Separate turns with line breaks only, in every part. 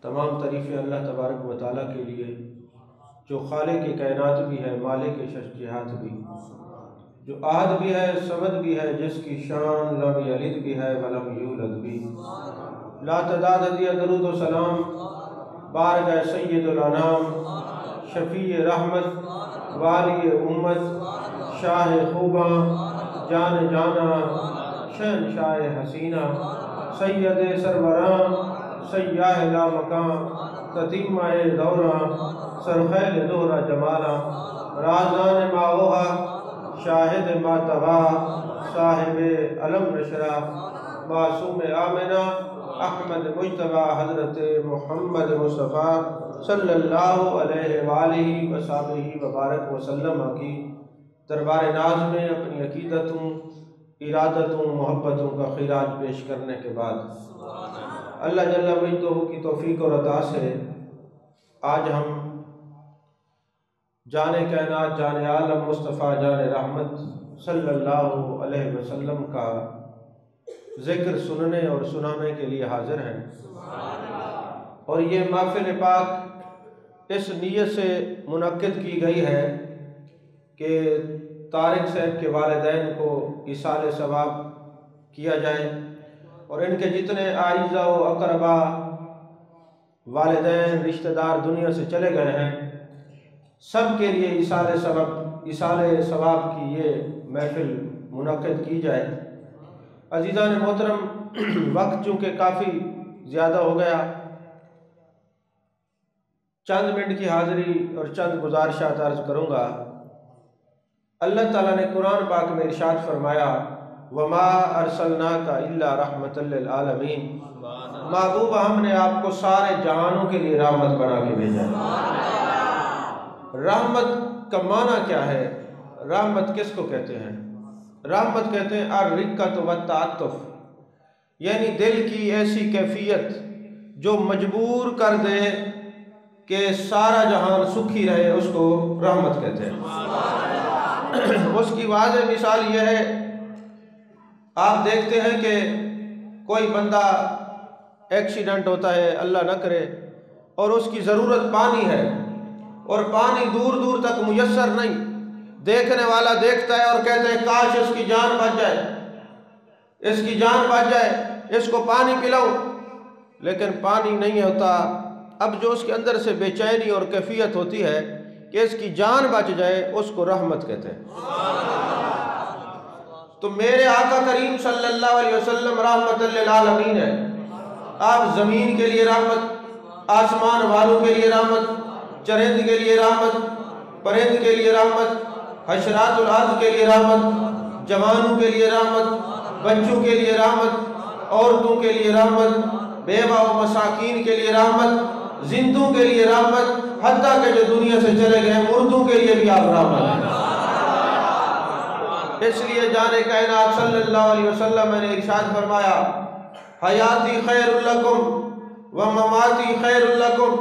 تمام تعریفیں اللہ تبارک و تعالیٰ کے لیے جو خالق کائنات بھی ہے، مالک ششجہات بھی، جو احد بھی ہے، صمد بھی ہے، جس کی شان لم یلد بھی ہے ولم یولد بھی۔ لا تعداد دیا درود و سلام بارگاہ سید الانام، شفیع رحمت، والی امت، شاہ خوباں، جان جانا، شہنشاہ حسینہ، سید سربراں، سیاہ لا مکان، تتیمہ دوراں، سرخیل دورہ جمالا، رازان ماوہا، شاہد ماتبا، صاحب علم نشرہ، معصوم آمنہ، احمد مجتبہ، حضرت محمد مصطفیٰ صلی اللہ علیہ وآلہ وصحبہ وبارک وسلم کی دربار ناز میں اپنی عقیدتوں، ارادتوں، محبتوں کا خراج پیش کرنے کے بعد اللہ جل مجدہ کی توفیق اور عطا سے آج ہم جان کائنات، جان عالم مصطفیٰ، جان رحمت صلی اللہ علیہ وسلم کا ذکر سننے اور سنانے کے لیے حاضر ہیں، اور یہ محفل پاک اس نیت سے منعقد کی گئی ہے کہ طارق صاحب کے والدین کو ایصال ثواب کیا جائے، اور ان کے جتنے اعزاء و اقربا، والدین، رشتہ دار دنیا سے چلے گئے ہیں، سب کے لیے ایصال ثواب کی یہ محفل منعقد کی جائے۔ عزیزان محترم، وقت چونکہ کافی زیادہ ہو گیا، چند منٹ کی حاضری اور چند گزارشات عرض کروں گا۔ اللہ تعالیٰ نے قرآن پاک میں ارشاد فرمایا، وَمَا أَرْسَلْنَاكَ إِلَّا رَحْمَةً لِّلْعَالَمِينَ، محبوب ہم نے آپ کو سارے جہانوں کے لیے رحمت بنا کے بھیجا ہے۔ رحمت کا معنی کیا ہے؟ رحمت کس کو کہتے ہیں؟ رحمت کہتے ہیں الرقۃ والتعطف، یعنی دل کی ایسی کیفیت جو مجبور کر دے کہ سارا جہان سکھی رہے، اس کو رحمت کہتے ہیں۔ اس کی واضح مثال یہ ہے، آپ دیکھتے ہیں کہ کوئی بندہ ایکسیڈنٹ ہوتا ہے، اللہ نہ کرے، اور اس کی ضرورت پانی ہے، اور پانی دور دور تک میسر نہیں، دیکھنے والا دیکھتا ہے اور کہتا ہے کاش اس کی جان بچ جائے، اس کی جان بچ جائے، اس کو پانی پلاؤں، لیکن پانی نہیں ہوتا۔ اب جو اس کے اندر سے بے چینی اور کیفیت ہوتی ہے کہ اس کی جان بچ جائے، اس کو رحمت کہتے ہیں۔ تو میرے آقا کریم صلی اللہ علیہ وسلم رحمت للعالمین ہے۔ آپ زمین کے لیے رحمت، آسمان والوں کے لیے رحمت، چرند کے لیے رحمت، پرند کے لیے رحمت، حشرات الارض کے لیے رحمت، جوانوں کے لیے رحمت، بچوں کے لیے رحمت، عورتوں کے لیے رحمت، بیوہ و مساکین کے لیے رحمت، زندوں کے لیے رحمت، حتیٰ کہ جو دنیا سے چلے گئے مردوں کے لیے بھی آپ رحمت ہیں۔ اس لیے جان کائنات صلی اللہ علیہ وسلم نے ارشاد فرمایا، حیاتی خیر لکم و مماتی خیر لکم،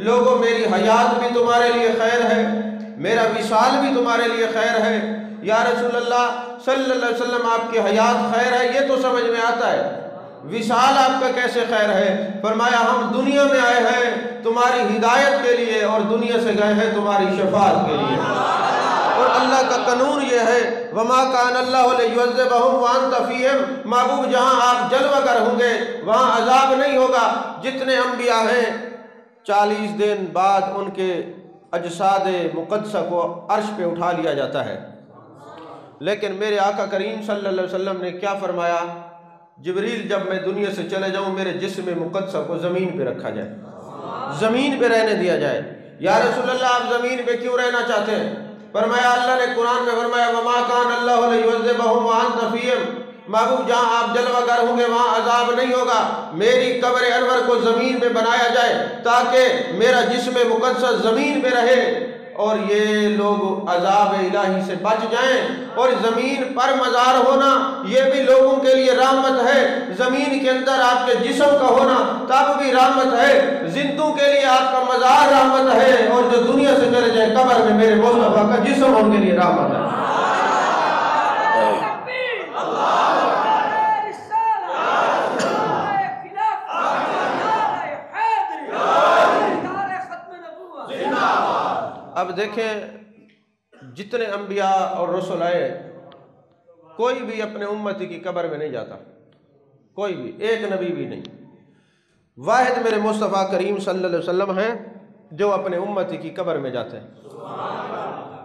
لوگوں میری حیات بھی تمہارے لیے خیر ہے، میرا وصال بھی تمہارے لیے خیر ہے۔ یا رسول اللہ صلی اللہ علیہ وسلم، آپ کی حیات خیر ہے یہ تو سمجھ میں آتا ہے، وصال آپ کا کیسے خیر ہے؟ فرمایا ہم دنیا میں آئے ہیں تمہاری ہدایت کے لیے، اور دنیا سے گئے ہیں تمہاری شفاعت کے لیے۔ اور اللہ کا قانون یہ ہے، وَمَا كَانَ اللَّهُ لِيُعَذِّبَهُمْ وَأَنْتَ فِيهِمْ، محبوب جہاں آپ جلوہ گر ہوں گے وہاں عذاب نہیں ہوگا۔ جتنے انبیاء ہیں 40 دن بعد ان کے اجساد مقدسہ کو عرش پہ اٹھا لیا جاتا ہے، لیکن میرے آقا کریم صلی اللہ علیہ وسلم نے کیا فرمایا؟ جبریل جب میں دنیا سے چلے جاؤں میرے جسم مقدسہ کو زمین پہ رکھا جائے، زمین پہ رہنے دیا جائے۔ یا رسول اللہ آپ زمین پہ کیوں رہنا چاہتے ہیں؟ فرمایا اللہ نے قرآن میں فرمایا وَمَا كَانَ اللَّهُ لِيُعَذِّبَهُمْ وَأَنْتَ فِيهِمْ، محبوب جہاں آپ جلوہ گر ہوں گے وہاں عذاب نہیں ہوگا، میری قبر انور کو زمین پہ بنایا جائے تاکہ میرا جسم مقدسہ زمین پہ رہے، اور یہ لوگ عذاب الہی سے بچ جائیں۔ اور زمین پر مزار ہونا یہ بھی لوگوں کے لیے رحمت ہے، زمین کے اندر آپ کے جسم کا ہونا تب بھی رحمت ہے، زندوں کے لیے آپ کا مزار رحمت ہے، اور جو دنیا سے چلے جائیں قبر میں میرے مصطفیٰ کا جسم ان کے لیے رحمت ہے۔ اب دیکھیں جتنے انبیاء اور رسول آئے کوئی بھی اپنے امتی کی قبر میں نہیں جاتا، کوئی بھی، ایک نبی بھی نہیں۔ واحد میرے مصطفیٰ کریم صلی اللہ علیہ وسلم ہیں جو اپنے امتی کی قبر میں جاتے ہیں۔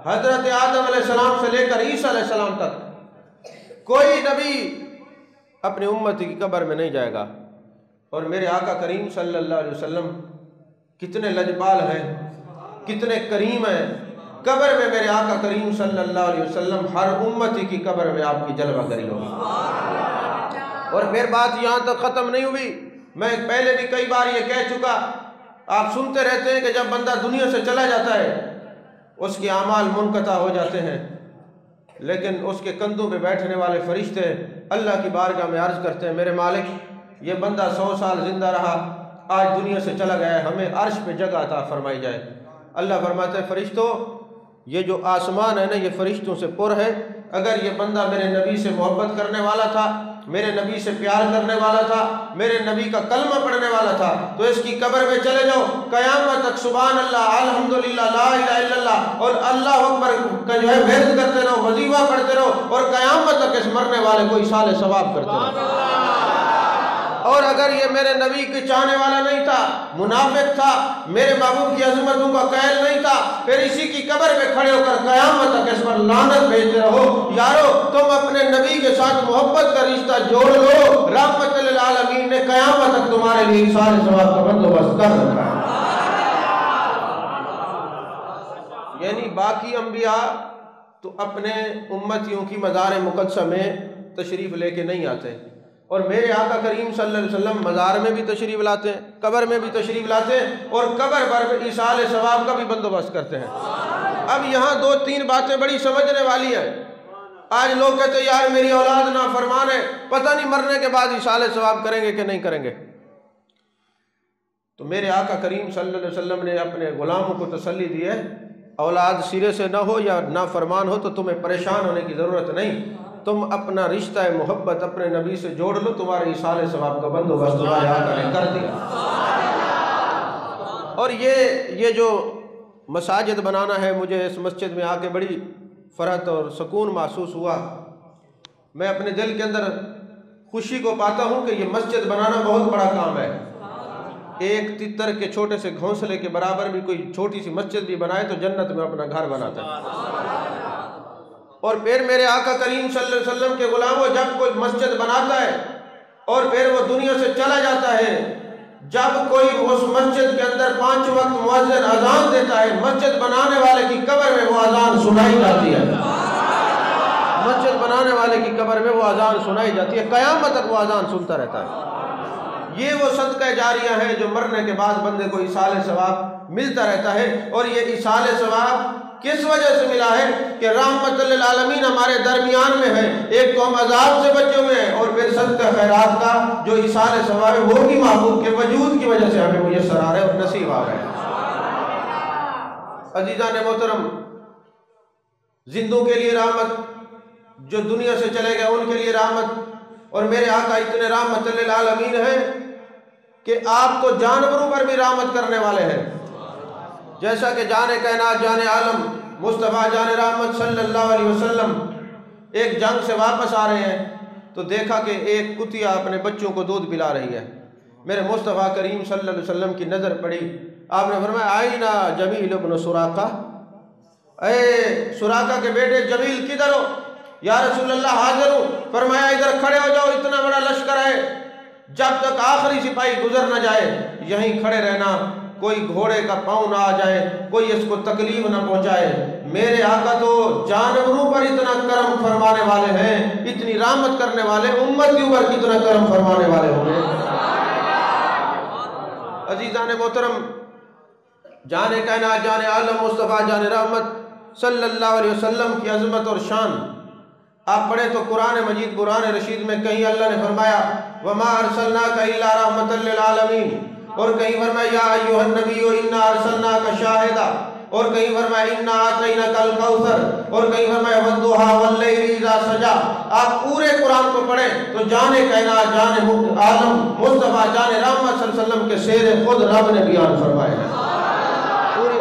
حضرت آدم علیہ السلام سے لے کر عیسیٰ علیہ السلام تک کوئی نبی اپنے امتی کی قبر میں نہیں جائے گا۔ اور میرے آقا کریم صلی اللہ علیہ وسلم کتنے لجپال ہیں، کتنے کریم ہیں، قبر میں میرے آقا کریم صلی اللہ علیہ وسلم ہر امتی کی قبر میں آپ کی جلوہ گری ہوگی۔ اور پھر بات یہاں تک ختم نہیں ہوئی، میں پہلے بھی کئی بار یہ کہہ چکا، آپ سنتے رہتے ہیں کہ جب بندہ دنیا سے چلا جاتا ہے اس کے اعمال منقطع ہو جاتے ہیں، لیکن اس کے کندھوں پہ بیٹھنے والے فرشتے اللہ کی بارگاہ میں عرض کرتے ہیں، میرے مالک یہ بندہ 100 سال زندہ رہا، آج دنیا سے چلا گیا ہے، ہمیں عرش پہ جگہ عطا فرمائی جائے۔ اللہ فرماتا ہے فرشتوں یہ جو آسمان ہے نا یہ فرشتوں سے پر ہے، اگر یہ بندہ میرے نبی سے محبت کرنے والا تھا، میرے نبی سے پیار کرنے والا تھا، میرے نبی کا کلمہ پڑھنے والا تھا، تو اس کی قبر میں چلے جاؤ، قیامت تک سبحان اللہ، الحمدللہ، لا الہ الا اللہ اور اللہ اکبر کا جو ہے ورد کرتے رہو، وظیفہ پڑھتے رہو، اور قیامت تک اس مرنے والے کو ایصال ثواب کرتے رہو۔ اور اگر یہ میرے نبی کے چاہنے والا نہیں تھا، منافق تھا، میرے محبوب کی عظمتوں کا قائل نہیں تھا، پھر اسی کی قبر پہ کھڑے ہو کر قیامت تک اس پر لعنت بھیجتے رہو، یارو تم اپنے نبی کے ساتھ محبت کا رشتہ جوڑ لو، رحمت للعالمین نے قیامت تک تمہارے لیے ایصال ثواب کا بندوبست کر رکھا ہے۔ یعنی باقی انبیاء تو اپنے امتیوں کی مزار مقدسہ میں تشریف لے کے نہیں آتے، اور میرے آقا کریم صلی اللہ علیہ وسلم مزار میں بھی تشریف لاتے ہیں، قبر میں بھی تشریف لاتے ہیں، اور قبر پر ایصال ثواب کا بھی بندوبست کرتے ہیں۔ اب یہاں 2-3 باتیں بڑی سمجھنے والی ہیں۔ آج لوگ کہتے ہیں یار میری اولاد نافرمان ہے، پتہ نہیں مرنے کے بعد ایصال ثواب کریں گے کہ نہیں کریں گے۔ تو میرے آقا کریم صلی اللہ علیہ وسلم نے اپنے غلاموں کو تسلی دی ہے، اولاد سرے سے نہ ہو یا نافرمان ہو تو تمہیں پریشان ہونے کی ضرورت نہیں، تم اپنا رشتہ محبت اپنے نبی سے جوڑ لو، تمہارے ایصال ثواب کا بندوبست تمہارے آقا نے کر دیا۔ اور یہ جو مساجد بنانا ہے، مجھے اس مسجد میں آ کے بڑی فرحت اور سکون محسوس ہوا۔ میں اپنے دل کے اندر خوشی کو پاتا ہوں کہ یہ مسجد بنانا بہت بڑا کام ہے۔ ایک تتر کے چھوٹے سے گھونسلے کے برابر بھی کوئی چھوٹی سی مسجد بھی بنائے تو جنت میں اپنا گھر بناتا ہے۔ اور پھر میرے آقا کریم صلی اللہ علیہ وسلم کے غلاموں جب کوئی مسجد بناتا ہے اور پھر وہ دنیا سے چلا جاتا ہے، جب کوئی اس مسجد کے اندر 5 وقت مؤذن اذان دیتا ہے، مسجد بنانے والے کی قبر میں وہ اذان سنائی جاتی ہے، مسجد بنانے والے کی قبر میں وہ اذان سنائی جاتی ہے، قیامت تک وہ اذان سنتا رہتا ہے۔ یہ وہ صدقہ جاریہ ہیں جو مرنے کے بعد بندے کو ایصال ثواب ملتا رہتا ہے۔ اور یہ ایصال ثواب کس وجہ سے ملا ہے کہ رحمت للعالمین ہمارے درمیان میں ہے، ایک تو ہم عذاب سے بچے ہوئے ہیں، اور پھر صدقہ خیرات کا جو ایصال ثواب ہے وہ بھی محبوب کے وجود کی وجہ سے ہمیں میسر آ رہا ہے اور نصیب آ رہا ہے۔ عزیزان محترم، زندوں کے لیے رحمت، جو دنیا سے چلے گئے ان کے لیے رحمت، اور میرے آقا اتنے رحمت للعالمین ہیں کہ آپ تو جانوروں پر بھی رحمت کرنے والے ہیں، جیسا کہ جان کائنات جان عالم مصطفیٰ جان رحمت صلی اللہ علیہ وسلم ایک جنگ سے واپس آ رہے ہیں تو دیکھا کہ ایک کتیا اپنے بچوں کو دودھ پلا رہی ہے۔ میرے مصطفیٰ کریم صلی اللہ علیہ وسلم کی نظر پڑی، آپ نے فرمایا آئینہ جمیل ابن سراقہ، اے سراقہ کے بیٹے جمیل کدھر ہو؟ یا رسول اللہ حاضر ہوں۔ فرمایا ادھر کھڑے ہو جاؤ، اتنا بڑا لشکر ہے، جب تک آخری سپاہی گزر نہ جائے یہیں کھڑے رہنا، کوئی گھوڑے کا پاؤں نہ آ جائے، کوئی اس کو تکلیف نہ پہنچائے۔ میرے آقا تو جانوروں پر اتنا کرم فرمانے والے ہیں، اتنی رحمت کرنے والے، امت کے اوپر کتنا کرم فرمانے والے ہوں گے۔ عزیزان محترم، جان کائنات جان عالم مصطفیٰ جان رحمت صلی اللہ علیہ وسلم کی عظمت اور شان آپ پڑھیں تو قرآن مجید قرآن رشید میں کہیں اللہ نے فرمایا وَمَا أَرْسَلْنَاكَ إِلَّا رَحْمَةً لِّلْعَالَمِينَ، اور کہیں فرمایا یا ایھا النبی اِنَّا أَرْسَلْنَاكَ شَاهِدًا، اور کہیں فرمایا اِنَّا أَعْطَيْنَاكَ الْكَوْثَرَ، اور کہیں فرمایا وَالضُّحَىٰ وَاللَّيْلِ إِذَا سَجَىٰ۔ آپ پورے قرآن کو پڑھیں تو جان کائنات جان عالم مصطفیٰ جان رحمت صلی اللہ علیہ وسلم کے شعر خود رب نے بیان فرمائے ہیں۔ پوری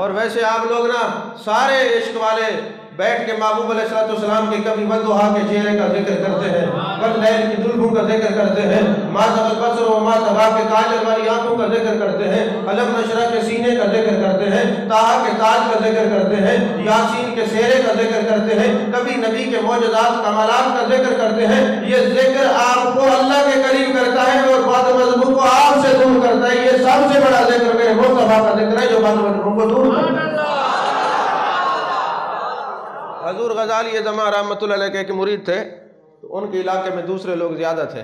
اور ویسے آپ لوگ نا سارے عشق والے بیٹھ کے محبوب علیہ السلام کے کبھی والضحیٰ کے چہرے کا ذکر کرتے ہیں، واللیل کی زلفوں کا ذکر کرتے ہیں، ما زاغ البصر وما طغیٰ کے کاجل والی آنکھوں کا ذکر کرتے ہیں، الم نشرح کے سینے کا ذکر کرتے ہیں، طٰہٰ کے تاج کا ذکر کرتے ہیں، یاسین کے سہرے کا ذکر کرتے ہیں، کبھی نبی کے معجزات کمالات کا ذکر کرتے ہیں۔ یہ ذکر آپ کو اللہ کے قریب کرتا ہے اور بد مذہبوں کو آپ سے دور کرتا ہے۔ یہ سب سے بڑا ذکر میرے مصطفیٰ کا ذکر ہے جو بد مذہبوں کو دور کرتا ہے۔ حضور غزالی زمان رحمۃ اللہ علیہ کے مرید تھے، تو ان کے علاقے میں دوسرے لوگ زیادہ تھے،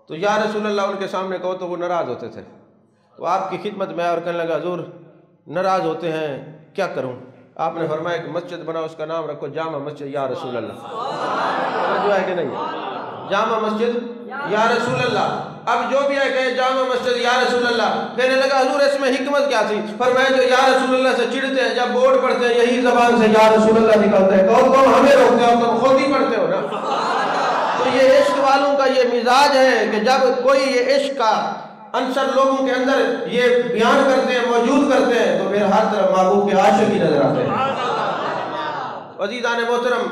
تو یا رسول اللہ ان کے سامنے کہو تو وہ ناراض ہوتے تھے، تو آپ کی خدمت میں آیا اور کہنے لگا حضور ناراض ہوتے ہیں کیا کروں؟ آپ نے فرمایا کہ مسجد بناؤ، اس کا نام رکھو جامع مسجد یا رسول اللہ۔ جو ہے کہ نہیں جامع مسجد یا رسول اللہ، اب جو بھی ہے کہ جامع مسجد یا رسول اللہ، کہنے لگا حضور اس میں حکمت کیا تھی؟ فرمایا جو یا رسول اللہ سے چڑھتے ہیں جب بورڈ پڑھتے ہیں یہی زبان سے یا رسول اللہ نکلتا ہے، کہو تم ہمیں روکتے ہو، تم خود ہی پڑھتے ہو نا۔ تو یہ عشق والوں کا یہ مزاج ہے کہ جب کوئی یہ عشق کا عنصر لوگوں کے اندر یہ بیان کرتے ہیں، موجود کرتے ہیں، تو پھر ہر طرف محبوب کے عاشق ہی نظر آتے ہیں۔ عزیزان محترم،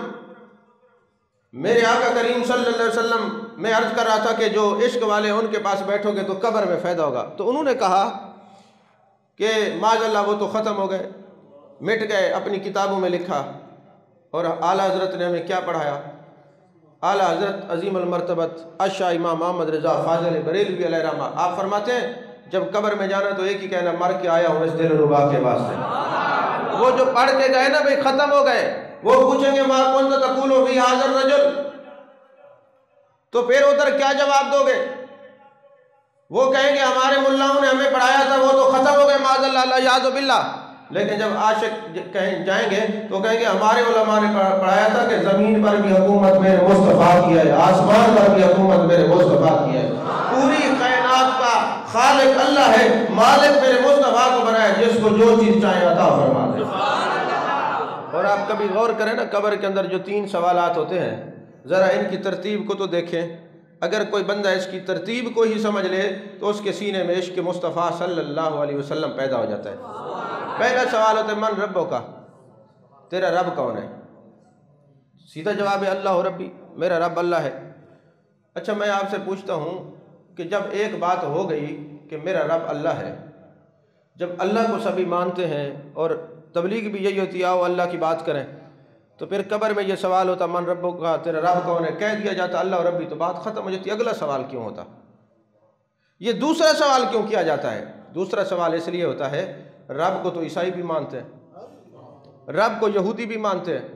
میرے آقا کریم صلی اللہ علیہ وسلم میں عرض کر رہا تھا کہ جو عشق والے ان کے پاس بیٹھو گے تو قبر میں فائدہ ہوگا، تو انہوں نے کہا کہ معاذ اللہ وہ تو ختم ہو گئے، مٹ گئے، اپنی کتابوں میں لکھا، اور اعلیٰ حضرت نے ہمیں کیا پڑھایا؟ اعلیٰ حضرت عظیم المرتبت اشاہ امام محمد رضا فاضل بریلوی علیہ رحمہ، آپ فرماتے ہیں جب قبر میں جانا تو ایک ہی کہنا مر کے آیا ہوں اس دلربا کے واسطے۔ وہ جو پڑھ کے گئے نا بھئی ختم ہو گئے، وہ پوچھیں گے ما کنت تقول فی ھذا الرجل، تو پھر ادھر کیا جواب دو گے؟ وہ کہیں گے ہمارے ملاؤں نے ہمیں پڑھایا تھا وہ تو ختم ہو گئے معاذ اللہ الیاذ باللہ، لیکن جب عاشق جائیں گے تو کہیں گے ہمارے علماء نے پڑھایا تھا کہ زمین پر بھی حکومت میرے مصطفیٰ کی ہے، آسمان پر بھی حکومت میرے مصطفیٰ کی ہے، پوری کائنات کا خالق اللہ ہے، مالک میرے مصطفیٰ کو بنایا جس کو جو چیز چاہے عطا فرما دے۔ اور آپ کبھی غور کریں نا قبر کے اندر جو 3 سوالات ہوتے ہیں، ذرا ان کی ترتیب کو تو دیکھیں، اگر کوئی بندہ اس کی ترتیب کو ہی سمجھ لے تو اس کے سینے میں عشق مصطفیٰ صلی اللہ علیہ وسلم پیدا ہو جاتا ہے۔ پہلا سوال ہوتا ہے من ربو کا، تیرا رب کون ہے؟ سیدھا جواب ہے اللہ ربی، میرا رب اللہ ہے۔ اچھا میں آپ سے پوچھتا ہوں کہ جب ایک بات ہو گئی کہ میرا رب اللہ ہے، جب اللہ کو سبھی مانتے ہیں اور تبلیغ بھی یہی ہوتی ہے آؤ اللہ کی بات کریں، تو پھر قبر میں یہ سوال ہوتا من ربو کا، تیرا رب کون ہے، کہہ دیا جاتا اللہ ربی، تو بات ختم ہو جاتی۔ اگلا سوال کیوں ہوتا؟ یہ دوسرا سوال کیوں کیا جاتا ہے؟ دوسرا سوال اس لیے ہوتا ہے رب کو تو عیسائی بھی مانتے ہیں، رب کو یہودی بھی مانتے ہیں،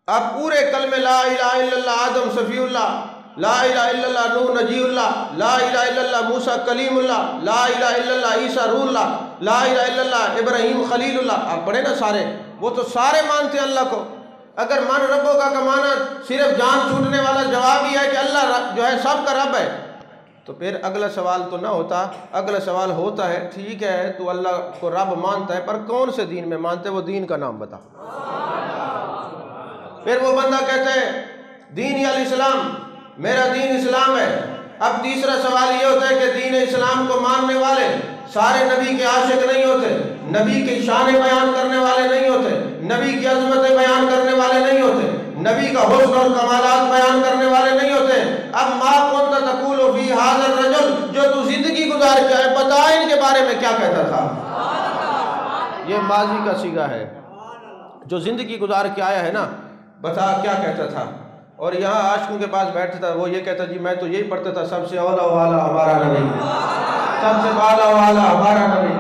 اب پورے کلمے لا الہ الا اللہ آدم صفی اللہ، لا الہ الا اللہ نوح نجی اللہ، لا الہ الا اللہ موسیٰ کلیم اللہ، لا الہ الا اللہ عیسیٰ روح اللہ، لا الہ الا اللہ ابراہیم خلیل اللہ، آپ پڑھیں نا سارے، وہ تو سارے مانتے ہیں اللہ کو۔ اگر من ربوں کا کمانا صرف جان چھوٹنے والا جواب ہی ہے کہ اللہ جو ہے سب کا رب ہے، تو پھر اگلا سوال تو نہ ہوتا، اگلا سوال ہوتا ہے ٹھیک ہے تو اللہ کو رب مانتا ہے پر کون سے دین میں مانتے ہے، وہ دین کا نام بتا۔ پھر وہ بندہ کہتا ہے دین الاسلام، میرا دین اسلام ہے۔ اب تیسرا سوال یہ ہوتا ہے کہ دین اسلام کو ماننے والے سارے نبی کے عاشق نہیں ہوتے، نبی کی شان بیان کرنے والے نہیں ہوتے، نبی کی عظمتیں بیان کرنے والے نہیں ہوتے، نبی کا حسن اور کمالات بیان کرنے والے نہیں ہوتے۔ اب ما کنت تقول فی ھذا الرجل، جو تو زندگی گزار کے آئے بتا ان کے بارے میں کیا کہتا تھا۔ یہ ماضی کا صیغہ ہے، جو زندگی گزار کے آیا ہے نا بتا کیا کہتا تھا۔ اور یہاں عاشقوں کے پاس بیٹھتا تھا، وہ یہ کہتا جی میں تو یہی پڑھتا تھا سب سے اولا والا ہمارا نبی، سب سے بالا والا ہمارا نبی،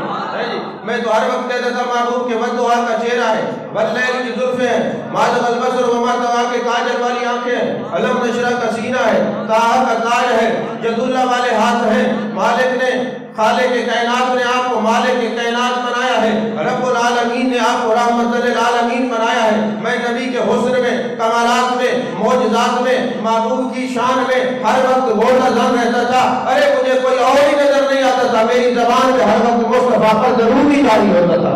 میں تو ہر وقت کہتا تھا محبوب کے والضحیٰ کا چہرہ ہے، واللیل کی زلفیں ہیں، ما زاغ البصر وما طغیٰ کے کاجل والی آنکھیں، الم نشرح کا سینہ ہے، طٰہٰ کا تاج ہے، جد اللہ والے ہاتھ ہیں، مالک نے خالق کائنات نے آپ کو مالک کائنات بنایا ہے، رب العالمین نے آپ کو رحمت للعالمین بنایا ہے۔ میں نبی کے حسن میں، کمالات میں، معجزات میں، محبوب کی شان میں ہر وقت بولتا زن رہتا تھا، ارے مجھے کوئی اور ہی نظر نہیں آتا تھا، میری زبان پہ ہر وقت مصطفیٰ پر ضرور ہی جاری ہوتا تھا۔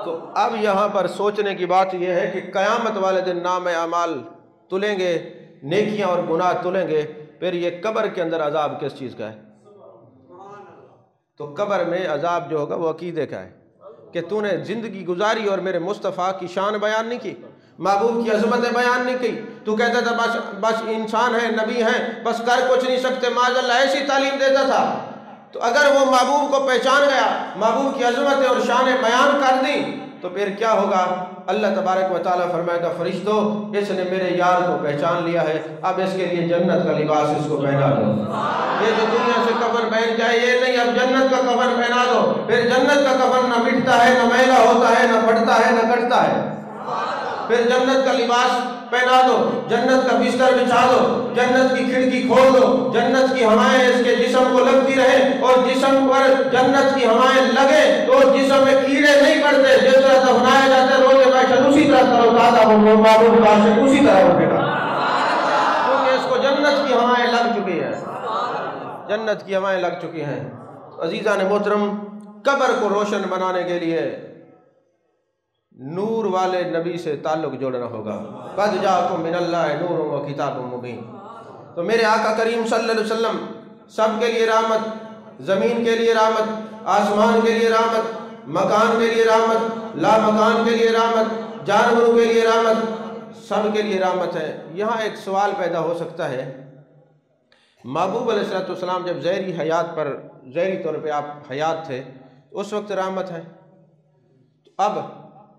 تو اب یہاں پر سوچنے کی بات یہ ہے کہ قیامت والے دن نام اعمال تلیں گے، نیکیاں اور گناہ تلیں گے، پھر یہ قبر کے اندر عذاب کس چیز کا ہے؟ تو قبر میں عذاب جو ہوگا وہ عقیدے کا ہے کہ تو نے زندگی گزاری اور میرے مصطفیٰ کی شان بیان نہیں کی، محبوب کی عظمتیں بیان نہیں کی، تو کہتا تھا بس انسان ہے، نبی ہیں، بس کر کچھ نہیں سکتے، معاذ اللہ ایسی تعلیم دیتا تھا۔ تو اگر وہ محبوب کو پہچان گیا، محبوب کی عظمتیں اور شانیں بیان کر دی، تو پھر کیا ہوگا؟ اللہ تبارک و تعالیٰ فرمائے گا فرشتوں اس نے میرے یار کو پہچان لیا ہے، اب اس کے لیے جنت کا لباس اس کو پہنا دو۔ یہ جو دنیا سے کفن پہن جائے یہ نہیں، اب جنت کا کفن پہنا دو، پھر جنت کا کفن نہ مٹتا ہے، نہ میلا ہوتا ہے، نہ پھٹتا ہے، نہ کٹتا ہے۔ پھر جنت کا لباس پہنا دو، جنت کا بستر بچھا دو، جنت کی کھڑکی کھول دو، جنت کی ہوائیں اس کے جسم کو لگتی رہے، اور جسم پر جنت کی ہوائیں لگے تو جسم میں کیڑے نہیں پڑتے، جس طرح دفنایا جاتا ہے روزے محشر اسی طرح کرو تازہ وہ معبود کا عاشق اسی طرح اٹھے گا، کیونکہ اس کو جنت کی ہوائیں لگ چکی ہیں، جنت کی ہوائیں لگ چکی ہیں۔ عزیزان محترم، قبر کو روشن بنانے کے لیے نور والے نبی سے تعلق جوڑنا ہوگا۔ قد جاءکم من اللہ نور و کتاب مبین۔ تو میرے آقا کریم صلی اللہ علیہ وسلم سب کے لیے رحمت، زمین کے لیے رحمت، آسمان کے لیے رحمت، مکان کے لیے رحمت، لا مکان کے لیے رحمت، جانوروں کے لیے رحمت، سب کے لیے رحمت ہے۔ یہاں ایک سوال پیدا ہو سکتا ہے، محبوب علیہ السلام جب ظاہری حیات پر ظاہری طور پہ آپ حیات تھے اس وقت رحمت ہے، اب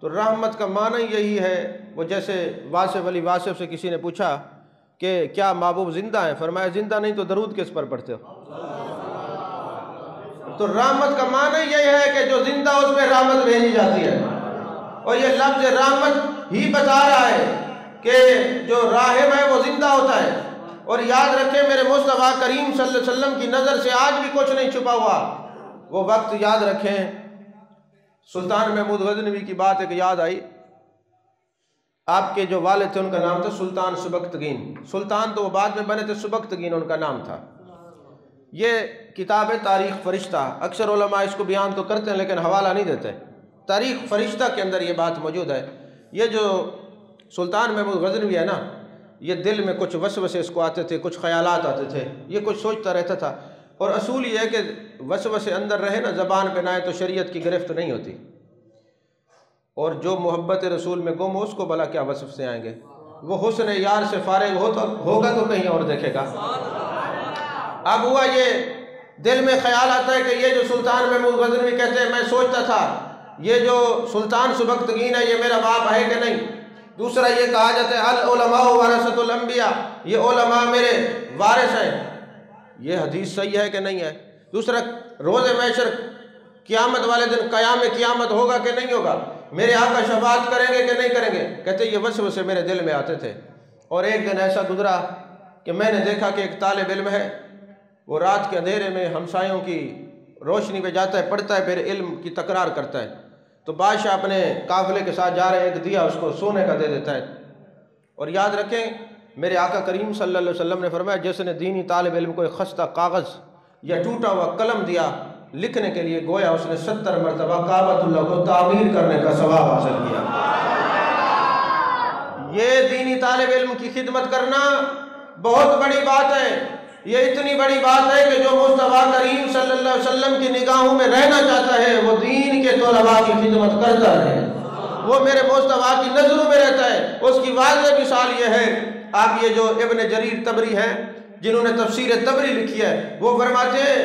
تو رحمت کا معنی یہی ہے، وہ جیسے واصف علی واصف سے کسی نے پوچھا کہ کیا محبوب زندہ ہیں، فرمایا زندہ نہیں تو درود کس پر پڑھتے ہو؟ تو رحمت کا معنی یہ ہے کہ جو زندہ اس پہ رحمت بھیجی جاتی ہے، اور یہ لفظ رحمت ہی بتا رہا ہے کہ جو راحم ہے وہ زندہ ہوتا ہے۔ اور یاد رکھیں میرے مصطفیٰ کریم صلی اللہ علیہ وسلم کی نظر سے آج بھی کچھ نہیں چھپا ہوا۔ وہ وقت یاد رکھیں، سلطان محمود غزنوی کی بات ایک یاد آئی، آپ کے جو والد تھے ان کا نام تھا سلطان سبکتگین، سلطان تو وہ بعد میں بنے تھے، سبکتگین ان کا نام تھا۔ یہ کتاب ہے تاریخ فرشتہ، اکثر علماء اس کو بیان تو کرتے ہیں لیکن حوالہ نہیں دیتے، تاریخ فرشتہ کے اندر یہ بات موجود ہے۔ یہ جو سلطان محمود غزنوی ہے نا، یہ دل میں کچھ وسوسے اس کو آتے تھے، کچھ خیالات آتے تھے، یہ کچھ سوچتا رہتا تھا، اور اصول یہ ہے کہ وسوسے اندر رہے نا، زبان پہ نہ آئے تو شریعت کی گرفت نہیں ہوتی، اور جو محبت رسول میں گم ہو اس کو بھلا کیا وسوسے آئیں گے؟ وہ حسن یار سے فارغ ہوگا تو کہیں اور دیکھے گا۔ اب ہوا یہ دل میں خیال آتا ہے کہ یہ جو سلطان محمود غزنوی کہتے ہیں میں سوچتا تھا یہ جو سلطان سبکتگین ہے یہ میرا باپ ہے کہ نہیں۔ دوسرا یہ کہا جاتا ہے العلماء ورثۃ الانبیاء، یہ علماء میرے وارث ہیں، یہ حدیث صحیح ہے کہ نہیں ہے۔ دوسرا روز محشر قیامت والے دن قیام قیامت ہوگا کہ نہیں ہوگا، میرے آقا شفاعت کریں گے کہ نہیں کریں گے؟ کہتے یہ وسوسے میرے دل میں آتے تھے۔ اور ایک دن ایسا گزرا کہ میں نے دیکھا کہ ایک طالب علم ہے، وہ رات کے اندھیرے میں ہمسایوں کی روشنی پہ جاتا ہے، پڑھتا ہے، پھر علم کی تکرار کرتا ہے۔ تو بادشاہ اپنے قافلے کے ساتھ جا رہے ہیں، ایک دیا اس کو سونے کا دے دیتا ہے۔ اور یاد رکھیں میرے آقا کریم صلی اللہ علیہ وسلم نے فرمایا جس نے دینی طالب علم کو ایک خستہ کاغذ یا ٹوٹا ہوا قلم دیا لکھنے کے لیے، گویا اس نے 70 مرتبہ کعبۃ اللہ کو تعمیر کرنے کا ثواب حاصل کیا۔ یہ دینی طالب علم کی خدمت کرنا بہت بڑی بات ہے، یہ اتنی بڑی بات ہے کہ جو مصطفیٰ کریم صلی اللہ علیہ وسلم کی نگاہوں میں رہنا چاہتا ہے وہ دین کے طلباء کی خدمت کرتا ہے، وہ میرے مصطفیٰ کی نظروں میں رہتا ہے۔ اس کی واضح مثال یہ ہے، آپ یہ جو ابن جریر طبری ہیں جنہوں نے تفسیر طبری لکھی ہے، وہ فرماتے ہیں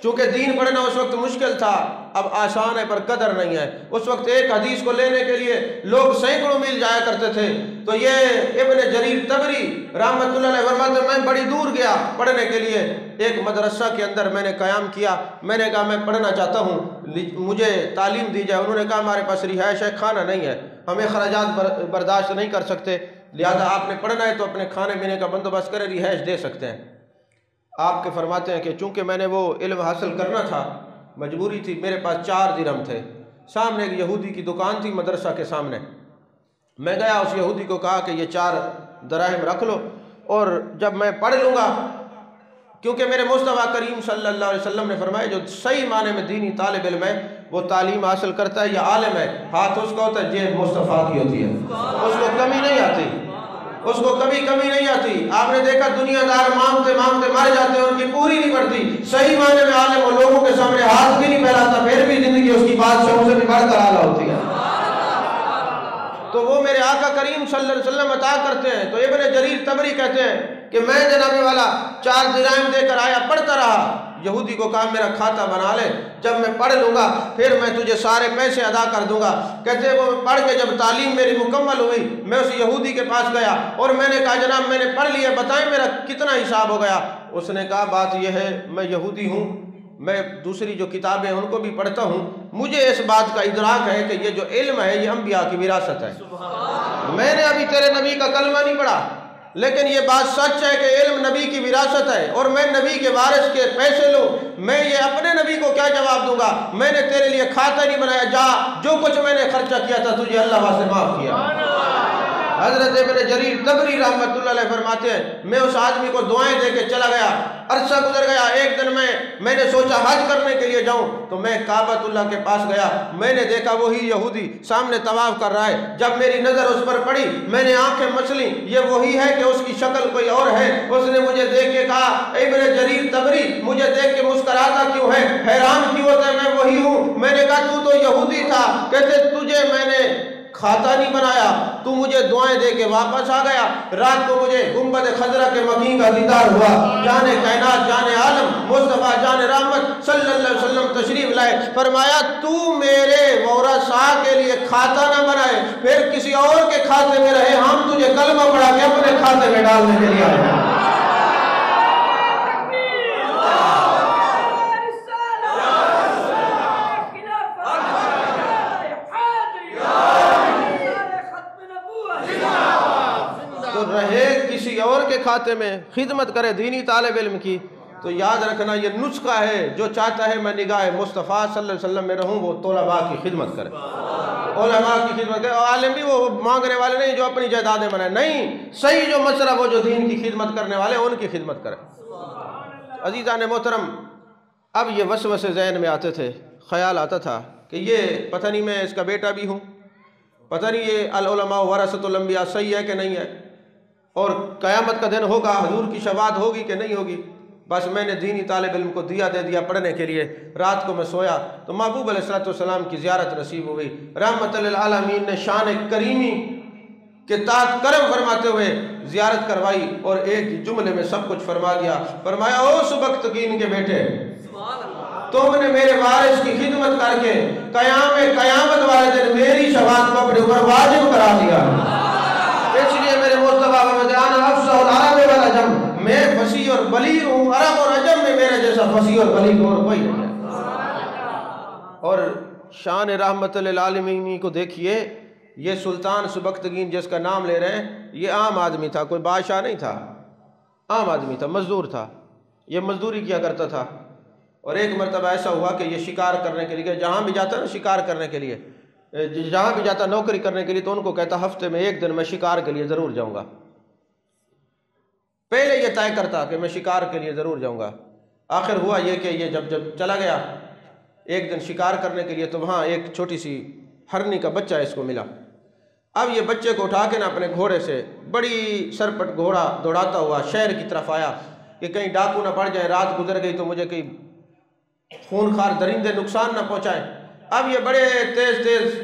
چونکہ دین پڑھنا اس وقت مشکل تھا، اب آسان ہے پر قدر نہیں ہے۔ اس وقت ایک حدیث کو لینے کے لیے لوگ سینکڑوں میل جایا کرتے تھے، تو یہ ابن جریر طبری رحمت اللہ علیہ فرماتے ہیں میں بڑی دور گیا پڑھنے کے لیے، ایک مدرسہ کے اندر میں نے قیام کیا، میں نے کہا میں پڑھنا چاہتا ہوں، مجھے تعلیم دی جائے۔ انہوں نے کہا ہمارے پاس رہائش ہے، کھانا نہیں ہے، ہمیں اخراجات برداشت نہیں کر سکتے، لہذا آپ نے پڑھنا ہے تو اپنے کھانے پینے کا بندوبست کریں، رہائش دے سکتے ہیں۔ آپ کے فرماتے ہیں کہ چونکہ میں نے وہ علم حاصل کرنا تھا، مجبوری تھی، میرے پاس 4 درہم تھے، سامنے ایک یہودی کی دکان تھی مدرسہ کے سامنے، میں گیا اس یہودی کو کہا کہ یہ 4 دراہم رکھ لو اور جب میں پڑھ لوں گا، کیونکہ میرے مصطفیٰ کریم صلی اللہ علیہ وسلم نے فرمایا جو صحیح معنی میں دینی طالب علم ہے وہ تعلیم حاصل کرتا ہے یا عالم ہے، ہاتھ اس کا ہوتا ہے، جیب مصطفیٰ کی ہوتی ہے، اس کو کمی نہیں آتی۔ اس کو کبھی کمی نہیں آتی. آپ نے دیکھا دنیا دار مانگتے مانگتے مر جاتے ہیں، ان کی پوری نہیں پڑتی. صحیح معنی میں عالم وہ لوگوں کے سامنے ہاتھ بھی نہیں پھیلاتا، پھر بھی زندگی اس کی بادشاہوں سے بھی بڑھ کر اعلیٰ ہوتی ہے. تو وہ میرے آقا کریم صلی اللہ علیہ وسلم عطا کرتے ہیں. تو ابن جریر طبری کہتے ہیں کہ میں جناب والا 4 درہم دے کر آیا، پڑھتا رہا. یہودی کو کہا میرا کھاتا بنا لے، جب میں پڑھ لوں گا پھر میں تجھے سارے پیسے ادا کر دوں گا. کہتے ہیں وہ میں پڑھ کے جب تعلیم میری مکمل ہوئی، میں اس یہودی کے پاس گیا اور میں نے کہا جناب میں نے پڑھ لیا، بتائیں میرا کتنا حساب ہو گیا. اس نے کہا بات یہ ہے میں یہودی ہوں، میں دوسری جو کتابیں ہیں ان کو بھی پڑھتا ہوں، مجھے اس بات کا ادراک ہے کہ یہ جو علم ہے یہ انبیاء کی وراثت ہے. میں نے ابھی تیرے نبی کا کلمہ نہیں پڑھا، لیکن یہ بات سچ ہے کہ علم نبی کی وراثت ہے اور میں نبی کے وارث کے پیسے لوں. میں یہ اپنے نبی کو کیا جواب دوں گا؟ میں نے تیرے لیے کھاتا نہیں بنایا، جا جو کچھ میں نے خرچہ کیا تھا تجھے اللہ واسطے معاف کیا. حضرت ابن جریر طبری رحمۃ اللہ علیہ فرماتے ہیں میں اس آدمی کو دعائیں دے کے چلا گیا. عرصہ گزر گیا. ایک دن میں نے سوچا حج کرنے کے لیے جاؤں، تو میں کعبۃ اللہ کے پاس گیا. میں نے دیکھا وہی یہودی سامنے طواف کر رہا ہے. جب میری نظر اس پر پڑی میں نے آنکھیں مچلیں، یہ وہی ہے کہ اس کی شکل کوئی اور ہے. اس نے مجھے دیکھ کے کہا ابن جریر طبری مجھے دیکھ کے مسکراتا کیوں ہے، حیران کیوں ہوتا ہے؟ میں وہی ہوں. میں نے کہا تو یہودی تھا. کہتے تجھے میں نے کھاتا نہیں بنایا، تو مجھے دعائیں دے کے واپس آ گیا. رات کو مجھے گنبد خضرا کے مکین کا دیدار ہوا. جان کائنات، جان عالم، مصطفیٰ جان رحمت صلی اللہ علیہ وسلم تشریف لائے. فرمایا تو میرے ورثاء کے لیے کھاتا نہ بنائے، پھر کسی اور کے کھاتے میں رہے، ہم تجھے کلمہ پڑھا کے اپنے کھاتے میں ڈالنے کے لیے آئے. رہے کسی اور کے کھاتے میں، خدمت کرے دینی طالب علم کی. تو یاد رکھنا یہ نسخہ ہے، جو چاہتا ہے میں نگاہ مصطفیٰ صلی اللہ علیہ وسلم میں رہوں وہ طلباء کی خدمت کرے، علماء کی خدمت کرے. اور عالم بھی وہ مانگنے والے نہیں جو اپنی جائیدادیں بنائے، نہیں، صحیح جو مشرب وہ جو دین کی خدمت کرنے والے ان کی خدمت کرے. عزیزان محترم، اب یہ وسوسے ذہن میں آتے تھے، خیال آتا تھا کہ یہ پتہ نہیں میں اس کا بیٹا بھی ہوں، پتہ نہیں یہ العلماء ورثۃ الانبیاء صحیح ہے کہ نہیں ہے، اور قیامت کا دن ہوگا، حضور کی شفاعت ہوگی کہ نہیں ہوگی. بس میں نے دینی طالب علم کو دے دیا پڑھنے کے لیے. رات کو میں سویا تو محبوب علیہ السلام کی زیارت نصیب ہوئی. رحمت للعالمین نے شان کریمی کے تحت کرم فرماتے ہوئے زیارت کروائی اور ایک جملے میں سب کچھ فرما دیا. فرمایا او سبکتگین کے بیٹے، تم نے میرے وارث کی خدمت کر کے قیامت والے دن میری شفاعت کو اپنے اوپر واجب کرا دیا. اس لیے میرے مصطفیٰ میں فصیح اور بلیغ ہوں، عرب اور عجم میں میرے جیسا فصیح اور بلیغ اور کوئی نہیں ہے. اور شان رحمت للعالمین کو دیکھیے، یہ سلطان سبکتگین جس کا نام لے رہے ہیں یہ عام آدمی تھا، کوئی بادشاہ نہیں تھا، عام آدمی تھا، مزدور تھا. یہ مزدوری کیا کرتا تھا. اور ایک مرتبہ ایسا ہوا کہ یہ شکار کرنے کے لیے جہاں بھی جاتا نا، شکار کرنے کے لیے جہاں بھی جاتا نوکری کرنے کے لیے، تو ان کو کہتا ہفتے میں ایک دن میں شکار کے لیے ضرور جاؤں گا. پہلے یہ طے کرتا کہ میں شکار کے لیے ضرور جاؤں گا. آخر ہوا یہ کہ یہ جب چلا گیا ایک دن شکار کرنے کے لیے، تو وہاں ایک چھوٹی سی ہرنی کا بچہ اس کو ملا. اب یہ بچے کو اٹھا کے نا اپنے گھوڑے سے بڑی سرپٹ گھوڑا دوڑاتا ہوا شہر کی طرف آیا کہ کہیں ڈاکو نہ پڑ جائے، رات گزر گئی تو مجھے کہیں خونخوار درندے نقصان نہ پہنچائیں. اب یہ بڑے تیز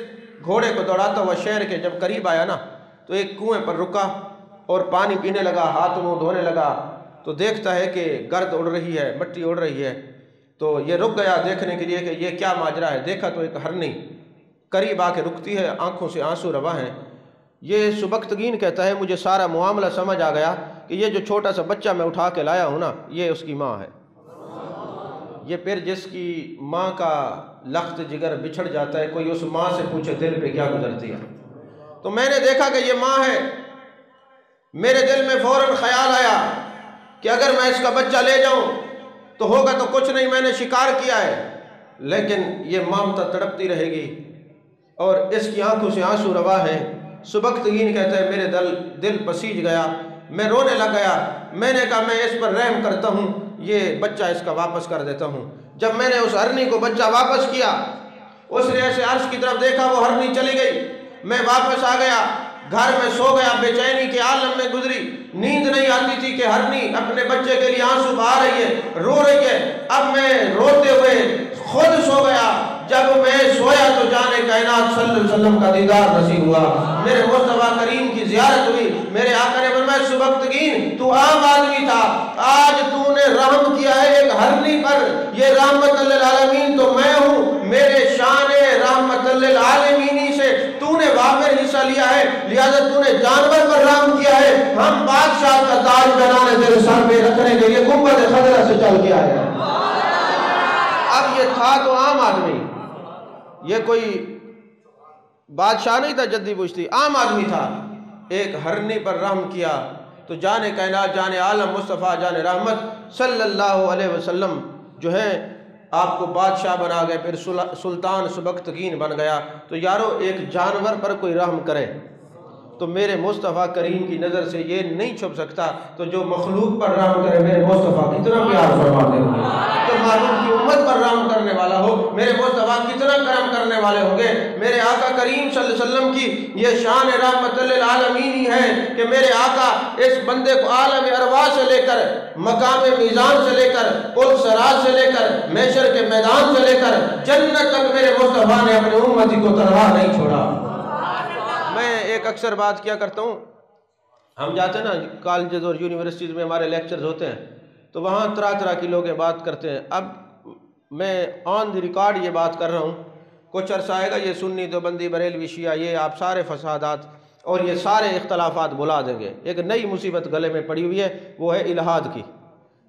گھوڑے کو دوڑاتا ہوا شہر کے جب قریب آیا نا، تو ایک کنویں پر رکا اور پانی پینے لگا، ہاتھ منہ دھونے لگا. تو دیکھتا ہے کہ گرد اڑ رہی ہے، مٹی اڑ رہی ہے. تو یہ رک گیا دیکھنے کے لیے کہ یہ کیا ماجرا ہے. دیکھا تو ایک ہرنی قریب آ کے رکتی ہے، آنکھوں سے آنسو رواں ہیں. یہ سبکتگین کہتا ہے مجھے سارا معاملہ سمجھ آ گیا کہ یہ جو چھوٹا سا بچہ میں اٹھا کے لایا ہوں نا، یہ اس کی ماں ہے. یہ پھر جس کی ماں کا لخت جگر بچھڑ جاتا ہے، کوئی اس ماں سے پوچھے دل پہ کیا گزرتی ہے. تو میں نے دیکھا کہ یہ ماں ہے. میرے دل میں فوراً خیال آیا کہ اگر میں اس کا بچہ لے جاؤں تو ہوگا تو کچھ نہیں، میں نے شکار کیا ہے، لیکن یہ مامتا تڑپتی رہے گی اور اس کی آنکھوں سے آنسو رواں ہے. سبکتگین کہتا ہے میرے دل پسیج گیا، میں رونے لگ گیا. میں نے کہا میں اس پر رحم کرتا ہوں، یہ بچہ اس کا واپس کر دیتا ہوں. جب میں نے اس ہرنی کو بچہ واپس کیا، اس نے ایسے عرش کی طرف دیکھا، وہ ہرنی چلی گئی. میں واپس آ گیا، گھر میں سو گیا، بے چینی کے عالم میں گزری، نیند نہیں آتی تھی کہ ہرنی اپنے بچے کے لیے آنسو بہا رہی ہے، رو رہی ہے، اب میں روتے ہوئے خود سو گیا، جب میں سویا تو جانے کائنات صلی اللہ علیہ وسلم کا دیدار نصیب ہوا، میرے مصطفیٰ کریم کی زیارت ہوئی، میرے آقا نے فرمایا سبکتگین تو عام آدمی تھا، آج تو نے رحم کیا ہے ایک ہرنی پر، یہ رحمت للعالمین تو میں ہوں، میرے شان رحمت للعالمینی سے تو نے وافر حصہ لیا ہے، لہذا تو نے جانور پر رحم کیا ہے، ہم بادشاہ کا تاج بنانے تیرے سر پہ رکھنے کے لیے گنبد خضرا سے چل کے آئے ہیں۔ اب یہ تھا تو عام آدمی، یہ کوئی بادشاہ نہیں تھا جدی بوجھتی، عام آدمی تھا، ایک ہرنی پر رحم کیا تو جان کائنات، جان عالم مصطفیٰ جان رحمت صلی اللہ علیہ وسلم جو ہے آپ کو بادشاہ بنا گئے، پھر سلطان سبکتگین بن گیا۔ تو یارو ایک جانور پر کوئی رحم کرے تو میرے مصطفیٰ کریم کی نظر سے یہ نہیں چھپ سکتا، تو جو مخلوق پر رحم کرے میرے مصطفیٰ کتنا پیار فرماتے ہوں گے، جو معلوم کی امت پر رحم کرنے والا ہو میرے مصطفیٰ کتنا کرم کرنے والے ہوں گے۔ میرے آقا کریم صلی اللہ علیہ وسلم کی یہ شان رحمت للعالمین ہی ہے کہ میرے آقا اس بندے کو عالم ارواح سے لے کر مقام میزان سے لے کر پل صراط سے لے کر محشر کے میدان سے لے کر جنت تک میرے مصطفیٰ نے اپنی امتی کو تنہا نہیں چھوڑا۔ میں ایک اکثر بات کیا کرتا ہوں، ہم جاتے ہیں نا کالجز اور یونیورسٹیز میں ہمارے لیکچرز ہوتے ہیں تو وہاں طرح طرح کی لوگ بات کرتے ہیں۔ اب میں آن دی ریکارڈ یہ بات کر رہا ہوں، کچھ عرصہ آئے گا یہ سنی دیوبندی بریلوی شیعہ یہ آپ سارے فسادات اور یہ سارے اختلافات بلا دیں گے۔ ایک نئی مصیبت گلے میں پڑی ہوئی ہے، وہ ہے الہاد کی۔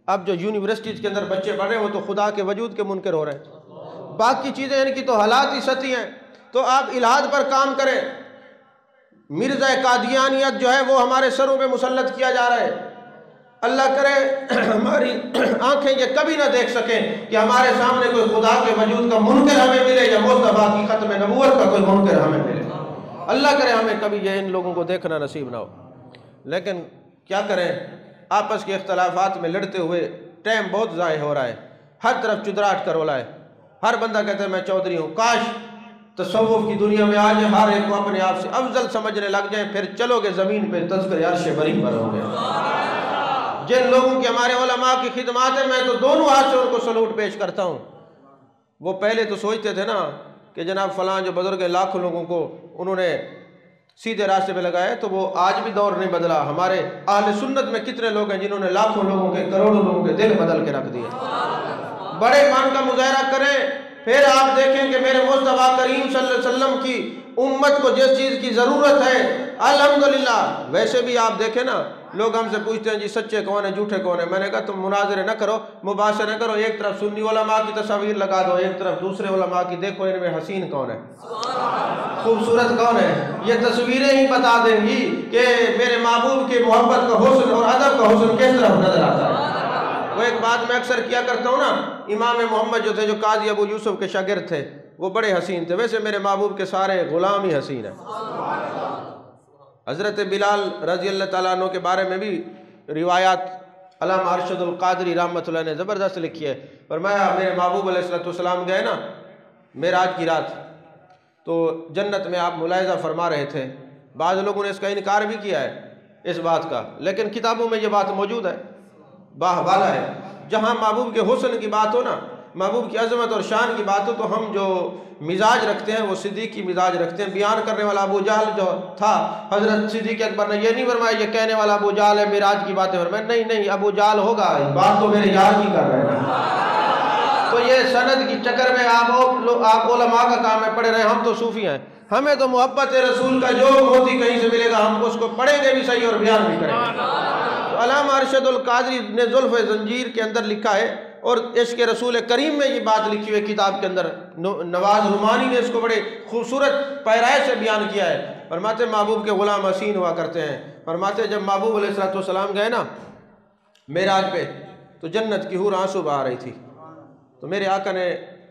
اب جو یونیورسٹیز کے اندر بچے پڑھ رہے ہیں وہ تو خدا کے وجود کے منکر ہو رہے ہیں، باقی چیزیں ان کی تو حالات ہی سطحی ہیں، تو آپ الہاد پر کام کریں۔ مرزا قادیانیت جو ہے وہ ہمارے سروں پہ مسلط کیا جا رہا ہے، اللہ کرے ہماری آنکھیں یہ کبھی نہ دیکھ سکیں کہ ہمارے سامنے کوئی خدا کے وجود کا منکر ہمیں ملے یا مصطفیٰ کی ختم نبوت کا کوئی منکر ہمیں ملے، اللہ کرے ہمیں کبھی یہ ان لوگوں کو دیکھنا نصیب نہ ہو۔ لیکن کیا کریں، آپس کے اختلافات میں لڑتے ہوئے ٹائم بہت ضائع ہو رہا ہے، ہر طرف چدراہٹ کا رولا ہے، ہر بندہ کہتا ہے میں چودھری ہوں۔ کاش تصوف کی دنیا میں آج ہر ایک کو اپنے آپ سے افضل سمجھنے لگ جائیں، پھر چلو گے زمین پہ تذکر عرش بری پر ہوں گے۔ جن لوگوں کی ہمارے علماء کی خدمات ہیں میں تو دونوں ہاتھ سے ان کو سلوٹ پیش کرتا ہوں۔ وہ پہلے تو سوچتے تھے نا کہ جناب فلاں جو بزرگ لاکھوں لوگوں کو انہوں نے سیدھے راستے پہ لگایا، تو وہ آج بھی دور نہیں بدلا۔ ہمارے اہل سنت میں کتنے لوگ ہیں جنہوں نے لاکھوں لوگوں کے کروڑوں لوگوں کے دل بدل کے رکھ دیے۔ بڑے مان کا مظاہرہ کریں، پھر آپ دیکھیں کہ میرے مصطفیٰ کریم صلی اللہ علیہ وسلم کی امت کو جس چیز کی ضرورت ہے الحمدللہ۔ ویسے بھی آپ دیکھیں نا لوگ ہم سے پوچھتے ہیں جی سچے کون ہیں جھوٹے کون ہیں، میں نے کہا تم مناظرے نہ کرو، مباحثے نہ کرو، ایک طرف سنی علماء کی تصاویر لگا دو، ایک طرف دوسرے علماء کی، دیکھو ان میں حسین کون ہے، خوبصورت کون ہے، یہ تصویریں ہی بتا دیں گی کہ میرے محبوب کی محبت کا حسن اور ادب کا حسن کس طرف نظر آتا ہے۔ وہ ایک بات میں اکثر کیا کرتا ہوں نا، امام محمد جو تھے جو قاضی ابو یوسف کے شاگرد تھے وہ بڑے حسین تھے، ویسے میرے محبوب کے سارے غلام ہی حسین ہیں۔ حضرت بلال رضی اللہ تعالیٰ عنہ کے بارے میں بھی روایات علامہ ارشد القادری رحمۃ اللہ نے زبردست لکھی ہے۔ فرمایا میرے محبوب علیہ السلام گئے نا معراج کی رات، تو جنت میں آپ ملاحظہ فرما رہے تھے، بعض لوگوں نے اس کا انکار بھی کیا ہے اس بات کا، لیکن کتابوں میں یہ بات موجود ہے، باہ بالا ہے۔ جہاں محبوب کے حسن کی بات ہو نا، محبوب کی عظمت اور شان کی بات ہو، تو ہم جو مزاج رکھتے ہیں وہ صدیقی مزاج رکھتے ہیں۔ بیان کرنے والا ابو جہل جو تھا، حضرت صدیق اکبر نے یہ نہیں فرمایا یہ کہنے والا ابو جہل ہے معراج کی باتیں فرمائے، نہیں نہیں ابو جہل ہوگا، بات تو میرے یار کی کر رہے ہیں۔ تو یہ سند کی چکر میں آپ علماء کا کام ہے پڑھے رہے، ہم تو صوفی ہیں، ہمیں تو محبت رسول کا جو موتی کہیں سے ملے گا ہم اس کو پڑھیں گے بھی صحیح اور بیان بھی کریں گے۔ تو علامہ ارشد القادری نے زلف زنجیر کے اندر لکھا ہے، اور عشق رسول کریم میں یہ بات لکھی ہوئی کتاب کے اندر، نواز رومانی نے اس کو بڑے خوبصورت پیرائے سے بیان کیا ہے۔ فرماتے محبوب کے غلام حسین ہوا کرتے ہیں۔ فرماتے جب محبوب علیہ السلام گئے نا معراج پہ تو جنت کی حور آنسو بہا رہی تھی، تو میرے آقا نے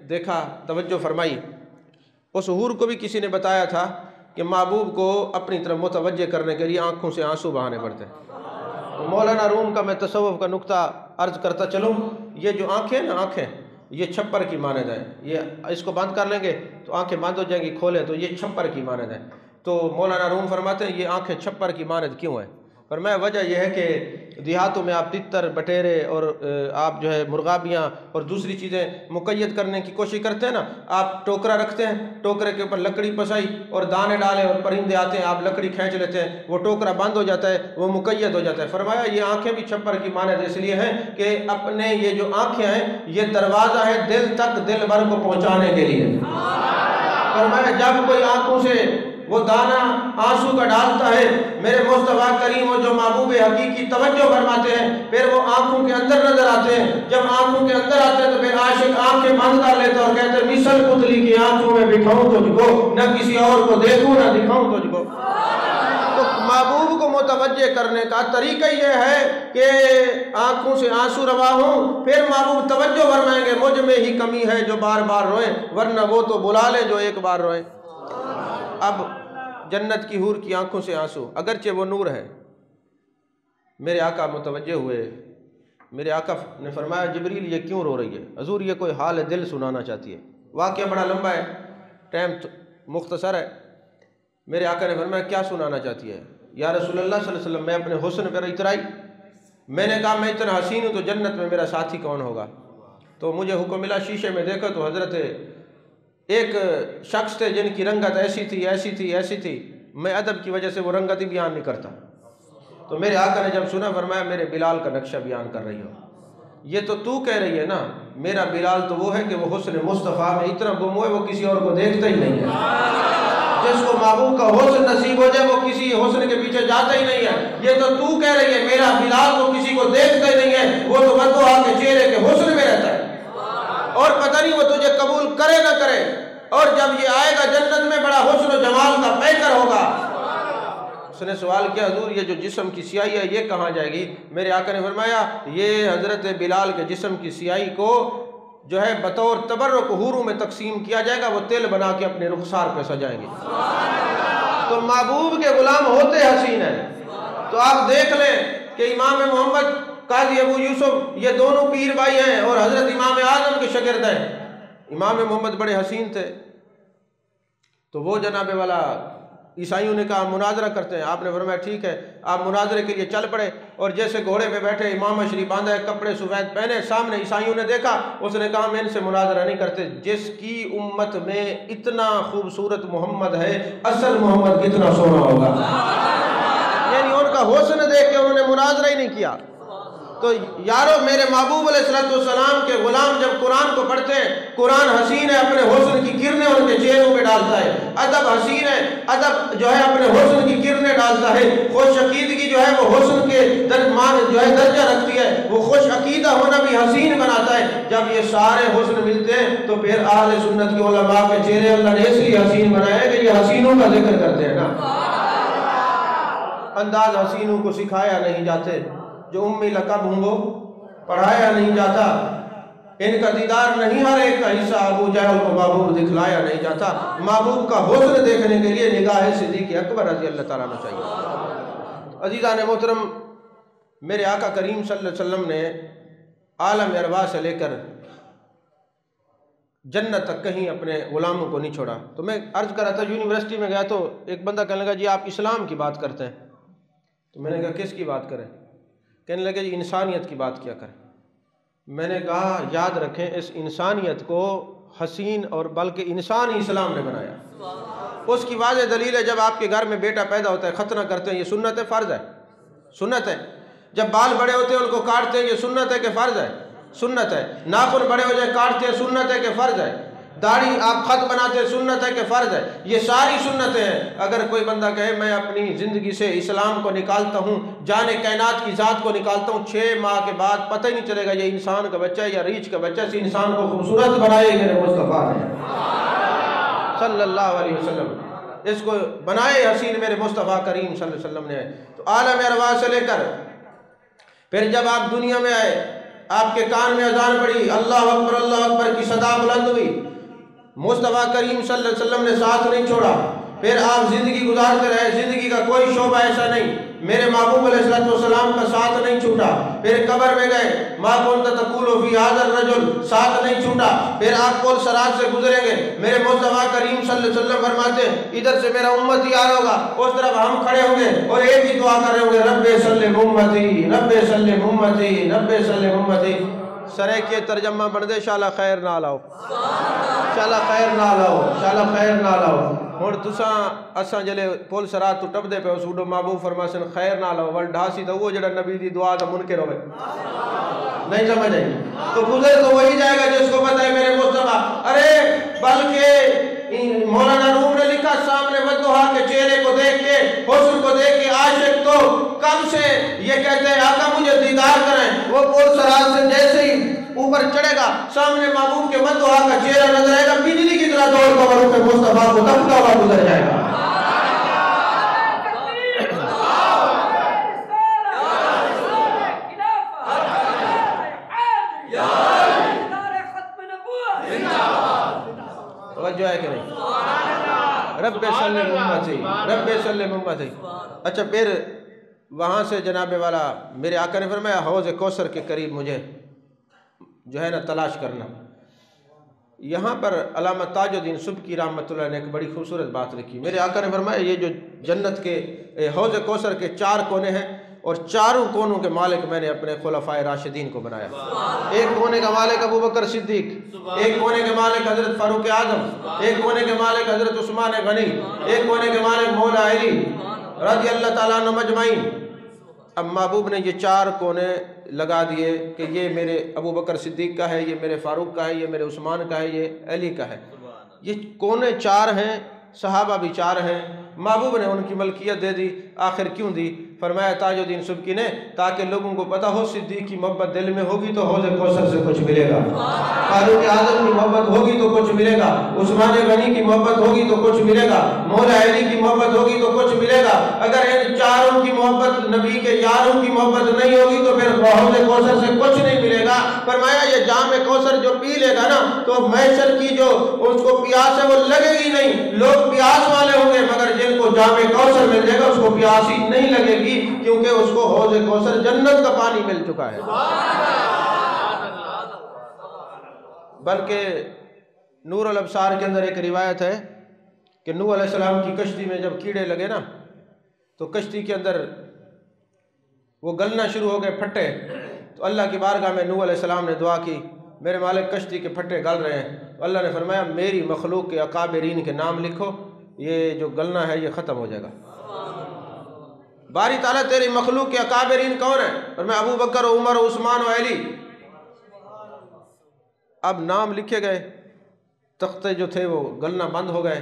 دیکھا، توجہ فرمائی، اس حور کو بھی کسی نے بتایا تھا کہ محبوب کو اپنی طرف متوجہ کرنے کے لیے آنکھوں سے آنسو بہانے پڑتے ہیں۔ مولانا روم کا میں تصوف کا نقطہ عرض کرتا چلوں، یہ جو آنکھیں نا، آنکھیں یہ چھپر کی مانند ہیں، یہ اس کو بند کر لیں گے تو آنکھیں بند ہو جائیں گی، کھولیں تو یہ چھپر کی مانند ہیں۔ تو مولانا روم فرماتے ہیں یہ آنکھیں چھپر کی مانند کیوں ہیں؟ فرمایا وجہ یہ ہے کہ دیہاتوں میں آپ تتر بٹیرے اور آپ جو ہے مرغابیاں اور دوسری چیزیں مقید کرنے کی کوشش کرتے ہیں نا، آپ ٹوکرا رکھتے ہیں، ٹوکرے کے اوپر لکڑی پسائی اور دانے ڈالے اور پرندے آتے ہیں، آپ لکڑی کھینچ لیتے ہیں، وہ ٹوکرا بند ہو جاتا ہے، وہ مقید ہو جاتا ہے۔ فرمایا یہ آنکھیں بھی چھپر کی مانند اس لیے ہیں کہ اپنے یہ جو آنکھیں ہیں یہ دروازہ ہے دل تک، دل بھر کو پہنچانے کے لیے۔ فرمایا جب کوئی آنکھوں سے وہ دانہ آنسو کا ڈالتا ہے، میرے مصطفیٰ کریم و جو محبوب حقیقی توجہ فرماتے ہیں، پھر وہ آنکھوں کے اندر نظر آتے ہیں۔ جب آنکھوں کے اندر آتے ہیں تو پھر عاشق آنکھیں بند کر لیتا اور کہتے ہیں مثل پتلی کی آنکھوں میں بٹھاؤں تجھ کو، نہ کسی اور کو دیکھوں نہ دکھاؤں تجھ کو۔ تو محبوب کو متوجہ کرنے کا طریقہ یہ ہے کہ آنکھوں سے آنسو روا ہوں، پھر محبوب توجہ فرمائیں گے مجھ میں ہی کمی ہے جو بار بار روئیں، ورنہ وہ تو بلا لیں جو ایک بار روئیں۔ اب جنت کی حور کی آنکھوں سے آنسو، اگرچہ وہ نور ہے۔ میرے آقا متوجہ ہوئے، میرے آقا نے فرمایا جبریل یہ کیوں رو رہی ہے؟ حضور یہ کوئی حال دل سنانا چاہتی ہے۔ واقعہ بڑا لمبا ہے، ٹائم مختصر ہے۔ میرے آقا نے فرمایا کیا سنانا چاہتی ہے؟ یا رسول اللہ صلی اللہ علیہ وسلم میں اپنے حسن پر اترائی، میں نے کہا میں اتنا حسین ہوں تو جنت میں میرا ساتھی کون ہوگا؟ تو مجھے حکم ملا، شیشے میں دیکھا تو حضرت ایک شخص تھے جن کی رنگت ایسی تھی ایسی تھی ایسی تھی، میں ادب کی وجہ سے وہ رنگت ہی بیان نہیں کرتا۔ تو میرے آقا نے جب سنا فرمایا میرے بلال کا نقشہ بیان کر رہی ہو۔ یہ تو کہہ رہی ہے نا، میرا بلال تو وہ ہے کہ وہ حسن مصطفیٰ میں اتنا گم ہوئے وہ کسی اور کو دیکھتا ہی نہیں ہے۔ جس کو محبوب کا حسن نصیب ہو جائے وہ کسی حسن کے پیچھے جاتا ہی نہیں ہے۔ یہ تو کہہ رہی ہے میرا بلال وہ کسی کو دیکھتا ہی نہیں ہے، وہ تو بددعا کے چہرے کے حسن میں رہتا ہے، اور پتہ نہیں وہ تجھے قبول کرے نہ کرے۔ اور جب یہ آئے گا جنت میں بڑا حسن و جمال کا پیکر ہوگا۔ اس نے سوال کیا حضور یہ جو جسم کی سیاہی ہے یہ کہاں جائے گی؟ میرے آقا نے فرمایا یہ حضرت بلال کے جسم کی سیاہی کو جو ہے بطور تبرک حوروں میں تقسیم کیا جائے گا، وہ تل بنا کے اپنے رخسار پہ سجائیں گے۔ تو محبوب کے غلام ہوتے حسین ہیں۔ تو آپ دیکھ لیں کہ امام محمد قاضی ابو یوسف یہ دونوں پیر بھائی ہیں اور حضرت امام اعظم کے شاگرد ہیں۔ امام محمد بڑے حسین تھے، تو وہ جناب والا عیسائیوں نے کہا مناظرہ کرتے ہیں۔ آپ نے فرمایا ٹھیک ہے، آپ مناظرے کے لیے چل پڑے، اور جیسے گھوڑے پہ بیٹھے امام شریف باندھا ہے، کپڑے سفید پہنے، سامنے عیسائیوں نے دیکھا، اس نے کہا میں ان سے مناظرہ نہیں کرتے، جس کی امت میں اتنا خوبصورت محمد ہے اصل محمد کتنا سونا ہوگا۔ یعنی ان کا حسن دیکھ کے انہوں نے مناظرہ ہی نہیں کیا۔ تو یارو میرے محبوب علیہ السلام کے غلام جب قرآن کو پڑھتے ہیں، قرآن حسین ہے، اپنے حسن کی کرنیں ان کے چہروں پہ ڈالتا ہے۔ ادب حسین ہے، ادب جو ہے اپنے حسن کی کرنیں ڈالتا ہے۔ خوش عقیدگی جو ہے وہ حسن کے جو ہے درجہ رکھتی ہے، وہ خوش عقیدہ ہونا بھی حسین بناتا ہے۔ جب یہ سارے حسن ملتے ہیں تو پھر اہل سنت کے علماء کے چہرے اللہ نے اس لیے حسین بنائے ہیں کہ یہ حسینوں کا ذکر کرتے ہیں نا۔ انداز حسینوں کو سکھایا نہیں جاتے، جو امی لقب ہوں وہ پڑھایا نہیں جاتا، ان کا دیدار نہیں ہر ایک کا حصہ ابو جہل کو محبوب دکھلایا نہیں جاتا۔ محبوب کا حسن دیکھنے کے لیے نگاہ صدیق اکبر رضی اللہ تعالیٰ عنہ چاہیے۔ عزیزان محترم، میرے آقا کریم صلی اللہ علیہ وسلم نے عالم ارواح سے لے کر جنت تک کہیں اپنے غلاموں کو نہیں چھوڑا۔ تو میں عرض کر رہا تھا یونیورسٹی میں گیا تو ایک بندہ کہنے لگا جی آپ اسلام کی بات کرتے ہیں، تو میں نے کہا کس کی بات کریں؟ کہنے لگے جی انسانیت کی بات کیا کریں۔ میں نے کہا یاد رکھیں اس انسانیت کو حسین اور بلکہ انسان ہی اسلام نے بنایا۔ اس کی واضح دلیل ہے جب آپ کے گھر میں بیٹا پیدا ہوتا ہے ختنہ کرتے ہیں، یہ سنت ہے فرض ہے؟ سنت ہے۔ جب بال بڑے ہوتے ہیں ان کو کاٹتے ہیں، یہ سنت ہے کہ فرض ہے؟ سنت ہے۔ ناخن بڑے ہو جائے کاٹتے ہیں، سنت ہے کہ فرض ہے؟ داڑھی آپ خط بناتے ہیں، سنت ہے کہ فرض ہے؟ یہ ساری سنتیں ہیں۔ اگر کوئی بندہ کہے میں اپنی زندگی سے اسلام کو نکالتا ہوں، جان کائنات کی ذات کو نکالتا ہوں، 6 ماہ کے بعد پتہ ہی نہیں چلے گا یہ انسان کا بچہ ہے یا ریچھ کا بچہ، اس انسان کو خوبصورت بنائے میرے مصطفیٰ نے صلی اللہ علیہ وسلم، اس کو بنائے حسین میرے مصطفیٰ کریم صلی اللہ علیہ وسلم نے۔ تو عالم ارواح سے لے کر پھر جب آپ دنیا میں آئے، آپ کے کان میں اذان پڑی، اللہ اکبر کی صدا بلند ہوئی، مصطفیٰ کریم صلی اللہ علیہ وسلم نے ساتھ نہیں چھوڑا۔ پھر آپ زندگی گزارتے رہے، زندگی کا کوئی شعبہ ایسا نہیں میرے محبوب علیہ السلام کا ساتھ نہیں چھوٹا. پھر قبر میں گئے, ما کنت تقول فی ھذا الرجل, ساتھ نہیں چھوٹا. پھر آپ پول صراط سے گزریں گے, میرے مصطفیٰ کریم صلی اللہ علیہ وسلم فرماتے ہیں ادھر سے میرا امتی آ رہا ہوگا, اس طرف ہم کھڑے ہوں گے اور ایک ہی دعا کر رہے ہوں گے, رب سلم امتی, رب سلم امتی, رب سلم امتی. سرے کے ترجمہ بن دے شالا خیر نہ لاؤ, شالا خیر نہ لاؤ, شالا خیر نہ لاؤ. ہن تساں اساں جلے پول صراط تو ٹپ دے پے سوڈو محبوب فرماسن خیر نہ لاؤ, ول ڈھاسی تو وہ جڑا نبی دی دعا دا منکر ہوے. نہیں سمجھ آئی؟ تو گزر تو وہی جائے گا جس کو پتہ ہے میرے مصطفیٰ. ارے بلکہ مولانا روم نے لکھا سامنے والدہا کے چہرے کو دیکھ کے, حسن کو دیکھ کے عاشق تو کم سے یہ کہتے ہیں آقا مجھے دیدار کریں. وہ پول صراط سے جیسے ہی اوپر چڑھے گا, سامنے محبوب کے والدہا کا چہرہ نظر آئے گا, بجلی کی طرح دوڑ کر روح مصطفیٰ کو دفتا ہوا گزر جائے گا. توجہ ہے کہ نہیں؟ رب سلم امتی, رب سلم امتی. اچھا پھر وہاں سے جناب والا میرے آقا نے فرمایا حوض کوثر کے قریب مجھے جو ہے نا تلاش کرنا. یہاں پر علامہ تاج الدین سبکی رحمۃ اللہ نے ایک بڑی خوبصورت بات لکھی. میرے آقا نے فرمایا یہ جو جنت کے حوض کوثر کے 4 کونے ہیں اور چاروں کونوں کے مالک میں نے اپنے خلفائے راشدین کو بنایا. ایک کونے کا مالک ابو بکر صدیق, ایک کونے کے مالک حضرت فاروق اعظم, ایک کونے کے مالک حضرت عثمان غنی, ایک کونے کے مالک مولا علی رضی اللہ تعالیٰ عنہ مجمعین. اب محبوب نے یہ 4 کونے لگا دیے کہ یہ میرے ابو بکر صدیق کا ہے, یہ میرے فاروق کا ہے, یہ میرے عثمان کا ہے, یہ علی کا ہے. یہ کونے 4 ہیں, صحابہ بھی 4 ہیں. محبوب نے ان کی ملکیت دے دی. آخر کیوں دی؟ فرمایا تاج الدین سبکی نے تاکہ لوگوں کو پتہ ہو صدیق کی محبت دل میں ہوگی تو حوض کوثر سے کچھ ملے گا, فاروق اعظم کی محبت ہوگی تو کچھ ملے گا, عثمان غنی کی محبت ہوگی تو کچھ ملے گا, مولا علی کی محبت ہوگی تو کچھ ملے گا. اگر ان 4 کی محبت نبی کے یاروں کی محبت نہیں ہوگی تو پھر حوض کوثر سے کچھ نہیں ملے گا. فرمایا یہ جام کوثر جو پی لے گا نا تو محشر کی جو اس کو پیاس ہے وہ لگے گی نہیں. لوگ پیاس والے ہوں گے مگر جن کو جام کوثر مل جائے گا اس کو پیاس ہی نہیں لگے گی, کیونکہ اس کو حوض کوثر جنت کا پانی مل چکا ہے. بلکہ نور الابصار کے اندر ایک روایت ہے کہ نوح علیہ السلام کی کشتی میں جب کیڑے لگے نا تو کشتی کے اندر وہ گلنا شروع ہو گئے پھٹے. تو اللہ کی بارگاہ میں نوح علیہ السلام نے دعا کی, میرے مالک کشتی کے پھٹے گل رہے ہیں. تو اللہ نے فرمایا میری مخلوق کے اکابرین کے نام لکھو, یہ جو گلنا ہے یہ ختم ہو جائے گا. باری تعالیٰ تیری مخلوق کے اکابرین کون ہیں؟ اور میں ابو بکر و عمر و عثمان و علی. اب نام لکھے گئے, تختے جو تھے وہ گلنا بند ہو گئے.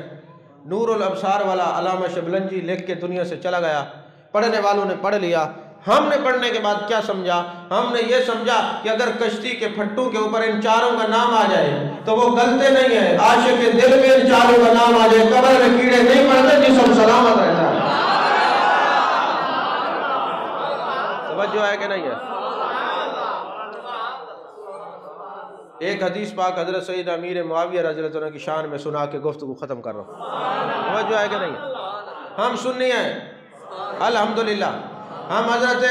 نور الابصار والا علامہ شبلنجی لکھ کے دنیا سے چلا گیا. پڑھنے والوں نے پڑھ لیا. ہم نے پڑھنے کے بعد کیا سمجھا؟ ہم نے یہ سمجھا کہ اگر کشتی کے پھٹوں کے اوپر ان 4 کا نام آ جائے تو وہ گلتے نہیں ہیں. عاشق کے دل میں ان 4 کا نام آ جائے, قبر میں کیڑے نہیں پڑتے, جسم سلامت رہتا ہے. توجہ ہے کہ نہیں ہے؟ ایک حدیث پاک حضرت سید امیر معاویہ رضی اللہ عنہ کی شان میں سنا کے گفتگو ختم کر رہا ہوں. توجہ ہے کہ نہیں؟ ہم سنی ہیں الحمدللہ. ہم حضرت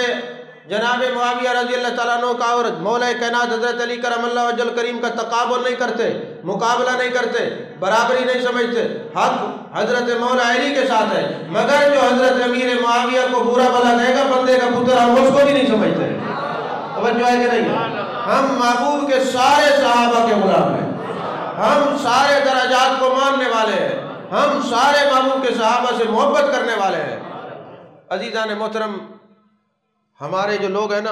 جناب معاویہ رضی اللہ تعالیٰ عنہ کا اور مولا کائنات حضرت علی کرم اللہ وجہ الکریم کا تقابل نہیں کرتے, مقابلہ نہیں کرتے, برابری نہیں سمجھتے. حق حضرت مولا علی کے ساتھ ہے, مگر جو حضرت امیر معاویہ کو برا بھلا کہے گا بندے کا پتر, ہم اس کو بھی نہیں سمجھتے. توجہ ہے کہ نہیں؟ ہم محبوب کے سارے صحابہ کے غلام ہیں, ہم سارے درجات کو ماننے والے ہیں, ہم سارے محبوب کے صحابہ سے محبت کرنے والے ہیں. عزیزان محترم, ہمارے جو لوگ ہیں نا,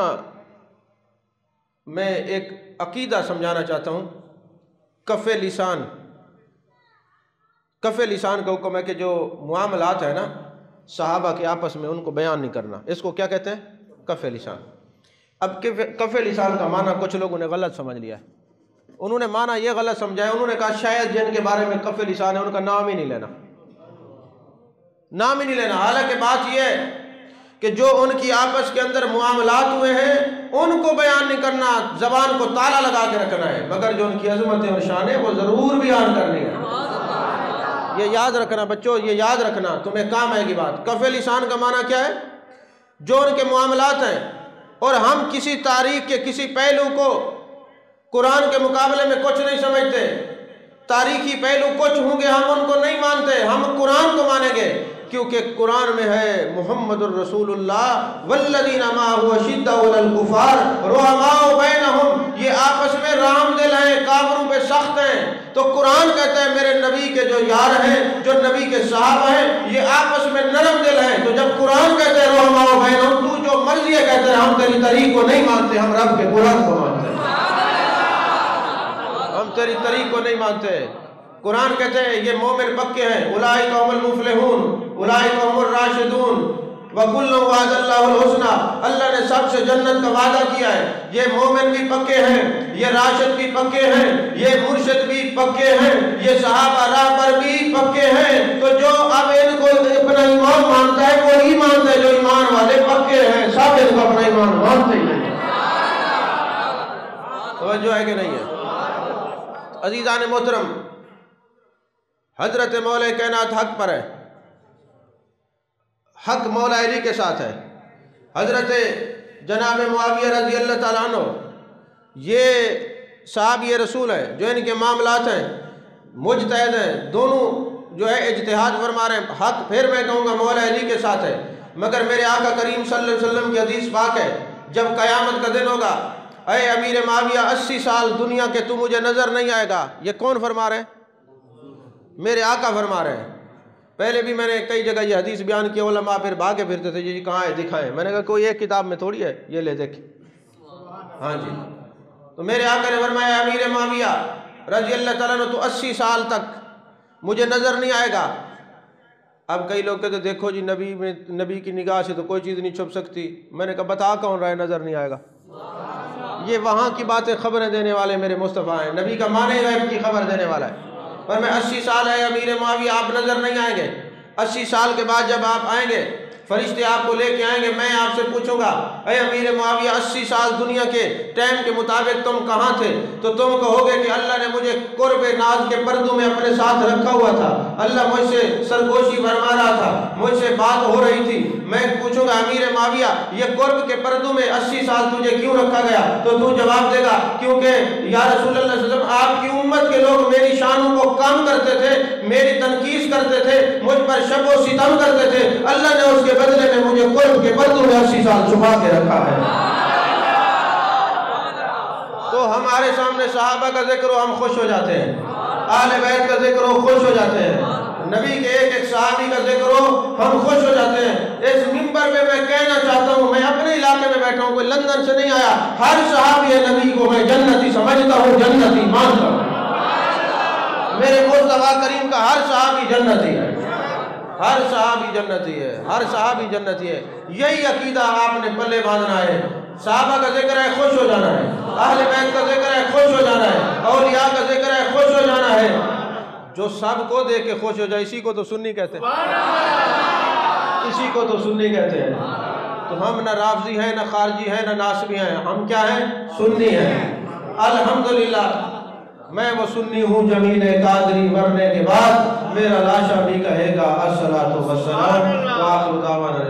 میں ایک عقیدہ سمجھانا چاہتا ہوں. کف لسان کا حکم ہے کہ جو معاملات ہیں نا صحابہ کے آپس میں ان کو بیان نہیں کرنا. اس کو کیا کہتے ہیں؟ کف لسان. اب کف لسان کا معنی کچھ لوگوں نے غلط سمجھ لیا ہے. انہوں نے معنی یہ غلط سمجھا ہے, انہوں نے کہا شاید جن کے بارے میں کف لسان ہے ان کا نام ہی نہیں لینا, نام ہی نہیں لینا. حالانکہ بات یہ ہے کہ جو ان کی آپس کے اندر معاملات ہوئے ہیں ان کو بیان نہیں کرنا, زبان کو تالا لگا کے رکھنا ہے, مگر جو ان کی عظمتیں اور شان ہے وہ ضرور بیان کرنی ہے. یہ یاد رکھنا بچوں, یہ یاد رکھنا, تمہیں کام آئے گی بات. کف لسان کا معنی کیا ہے؟ جو ان کے معاملات ہیں، اور ہم کسی تاریخ کے کسی پہلو کو قرآن کے مقابلے میں کچھ نہیں سمجھتے۔ تاریخی پہلو کچھ ہوں گے، ہم ان کو نہیں مانتے، ہم قرآن کو مانیں گے، کیونکہ قرآن میں ہے محمد الرسول اللہ والذین معہ اشداء علی الکفار رحماء بینہم، یہ آپس میں رحم دل ہیں، کافروں پہ سخت ہیں۔ تو قرآن کہتا ہے میرے نبی کے جو یار ہیں، جو نبی کے صحابہ ہیں، یہ آپس میں نرم دل ہیں۔ تو جب قرآن کہتے ہیں رحماء بینہم، تو جو مرضی ہے کہتے ہیں ہم تیری طریق کو نہیں مانتے، ہم رب کے قرآن کو مانتے ہیں، ہم تیری طریق کو نہیں مانتے۔ قرآن کہتے ہیں یہ مومن پکے ہیں، اولئک هم المفلحون اولئک هم الراشدون وَكُلٌّ وَعَدَ اللَّهُ الْحُسْنَى، اللہ نے سب سے جنت کا وعدہ کیا ہے۔ یہ مومن بھی پکے ہیں، یہ راشد بھی پکے ہیں، یہ مرشد بھی پکے ہیں، یہ صحابہ راہ پر بھی پکے ہیں۔ تو جو اب ان کو اپنا ایمان مانتا ہے وہ ہی مانتا ہے جو ایمان والے پکے ہیں، سب ان کو اپنا ایمان مانتے ہی نہیں۔ توجہ ہے کہ نہیں ہے؟ عزیزان محترم، حضرت مولا کائنات حق پر ہے، حق مولا علی کے ساتھ ہے۔ حضرت جناب معاویہ رضی اللہ تعالیٰ عنہ یہ صحابی رسول ہے، جو ان کے معاملات ہیں مجتہد ہیں، دونوں جو ہے اجتہاد فرما رہے ہیں۔ حق پھر میں کہوں گا مولا علی کے ساتھ ہے، مگر میرے آقا کریم صلی اللہ علیہ وسلم کی حدیث پاک ہے، جب قیامت کا دن ہوگا، اے امیر معاویہ 80 سال دنیا کے تو مجھے نظر نہیں آئے گا۔ یہ کون فرما رہے ہیں؟ میرے آقا فرما رہے ہیں۔ پہلے بھی میں نے کئی جگہ یہ حدیث بیان کی، علماء پھر بھاگے پھرتے تھے جی کہاں ہے دکھائیں، میں نے کہا کوئی ایک کتاب میں تھوڑی ہے، یہ لے دیکھ۔ ہاں جی، تو میرے آقا نے فرمایا امیر معاویہ رضی اللہ تعالیٰ عنہ تو 80 سال تک مجھے نظر نہیں آئے گا۔ اب کئی لوگ کہتے دیکھو جی نبی کی نگاہ سے تو کوئی چیز نہیں چھپ سکتی۔ میں نے کہا بتا کون رہا ہے نظر نہیں آئے گا؟ یہ وہاں کی باتیں خبریں دینے والے میرے مصطفیٰ ہیں، نبی کا معنی غیب کی خبر دینے والا ہے۔ پر میں 80 سال ہے امیر معاویہ آپ نظر نہیں آئیں گے۔ 80 سال کے بعد جب آپ آئیں گے، فرشتے آپ کو لے کے آئیں گے، میں آپ سے پوچھوں گا اے امیر معاویہ 80 سال دنیا کے ٹائم کے مطابق تم کہاں تھے؟ تو تم کہو گے کہ اللہ نے مجھے قرب ناز کے پردوں میں اپنے ساتھ رکھا ہوا تھا، اللہ مجھ سے سرگوشی فرما رہا تھا، مجھ سے بات ہو رہی تھی۔ میں پوچھوں گا امیر معاویہ یہ قرب کے پردوں میں 80 سال تجھے کیوں رکھا گیا؟ تو تو جواب دے گا کیونکہ یا رسول اللہ صلی اللہ علیہ وسلم آپ کی امت کے لوگ میری شانوں کو کم کرتے تھے، میری تنقیص کرتے تھے، مجھ پر شب و ستم کرتے تھے، اللہ نے اس کے بدلے میں مجھے قرب کے پردوں میں 80 سال چھپا کے رکھا ہے۔ تو ہمارے سامنے صحابہ کا ذکر ہو ہم خوش ہو جاتے ہیں، اہل بیت کا ذکر ہو خوش ہو جاتے ہیں، نبی کے ایک ایک صحابی کا ذکر ہو ہم خوش ہو جاتے ہیں۔ اس منبر پہ میں کہنا چاہتا ہوں، میں اپنے علاقے میں بیٹھا ہوں، کوئی لندن سے نہیں آیا، ہر صحابی نبی کو میں جنتی سمجھتا ہوں، جنتی مانتا ہوں۔ میرے مصطفیٰ کریم کا ہر صحابی جنتی ہے، ہر صحابی جنتی ہے، ہر صحابی جنتی ہے۔ یہی عقیدہ آپ نے پلے باندھنا ہے۔ صحابہ کا ذکر ہے خوش ہو جانا ہے، اہل بیت کا ذکر ہے خوش ہو جانا ہے، اولیاء کا ذکر ہے خوش ہو جانا ہے۔ جو سب کو دیکھ کے خوش ہو جائے اسی کو تو سنی کہتے ہیں، اسی کو تو سنی کہتے ہیں۔ تو ہم نہ رافضی ہیں، نہ خارجی ہیں، نہ ناسبی ہیں، ہم کیا ہیں؟ سنی ہیں۔ الحمدللہ میں وہ سنی ہوں جمیل قادری، مرنے کے بعد میرا لاشا بھی کہے گا الصلاۃ والسلام وآخر دعوانا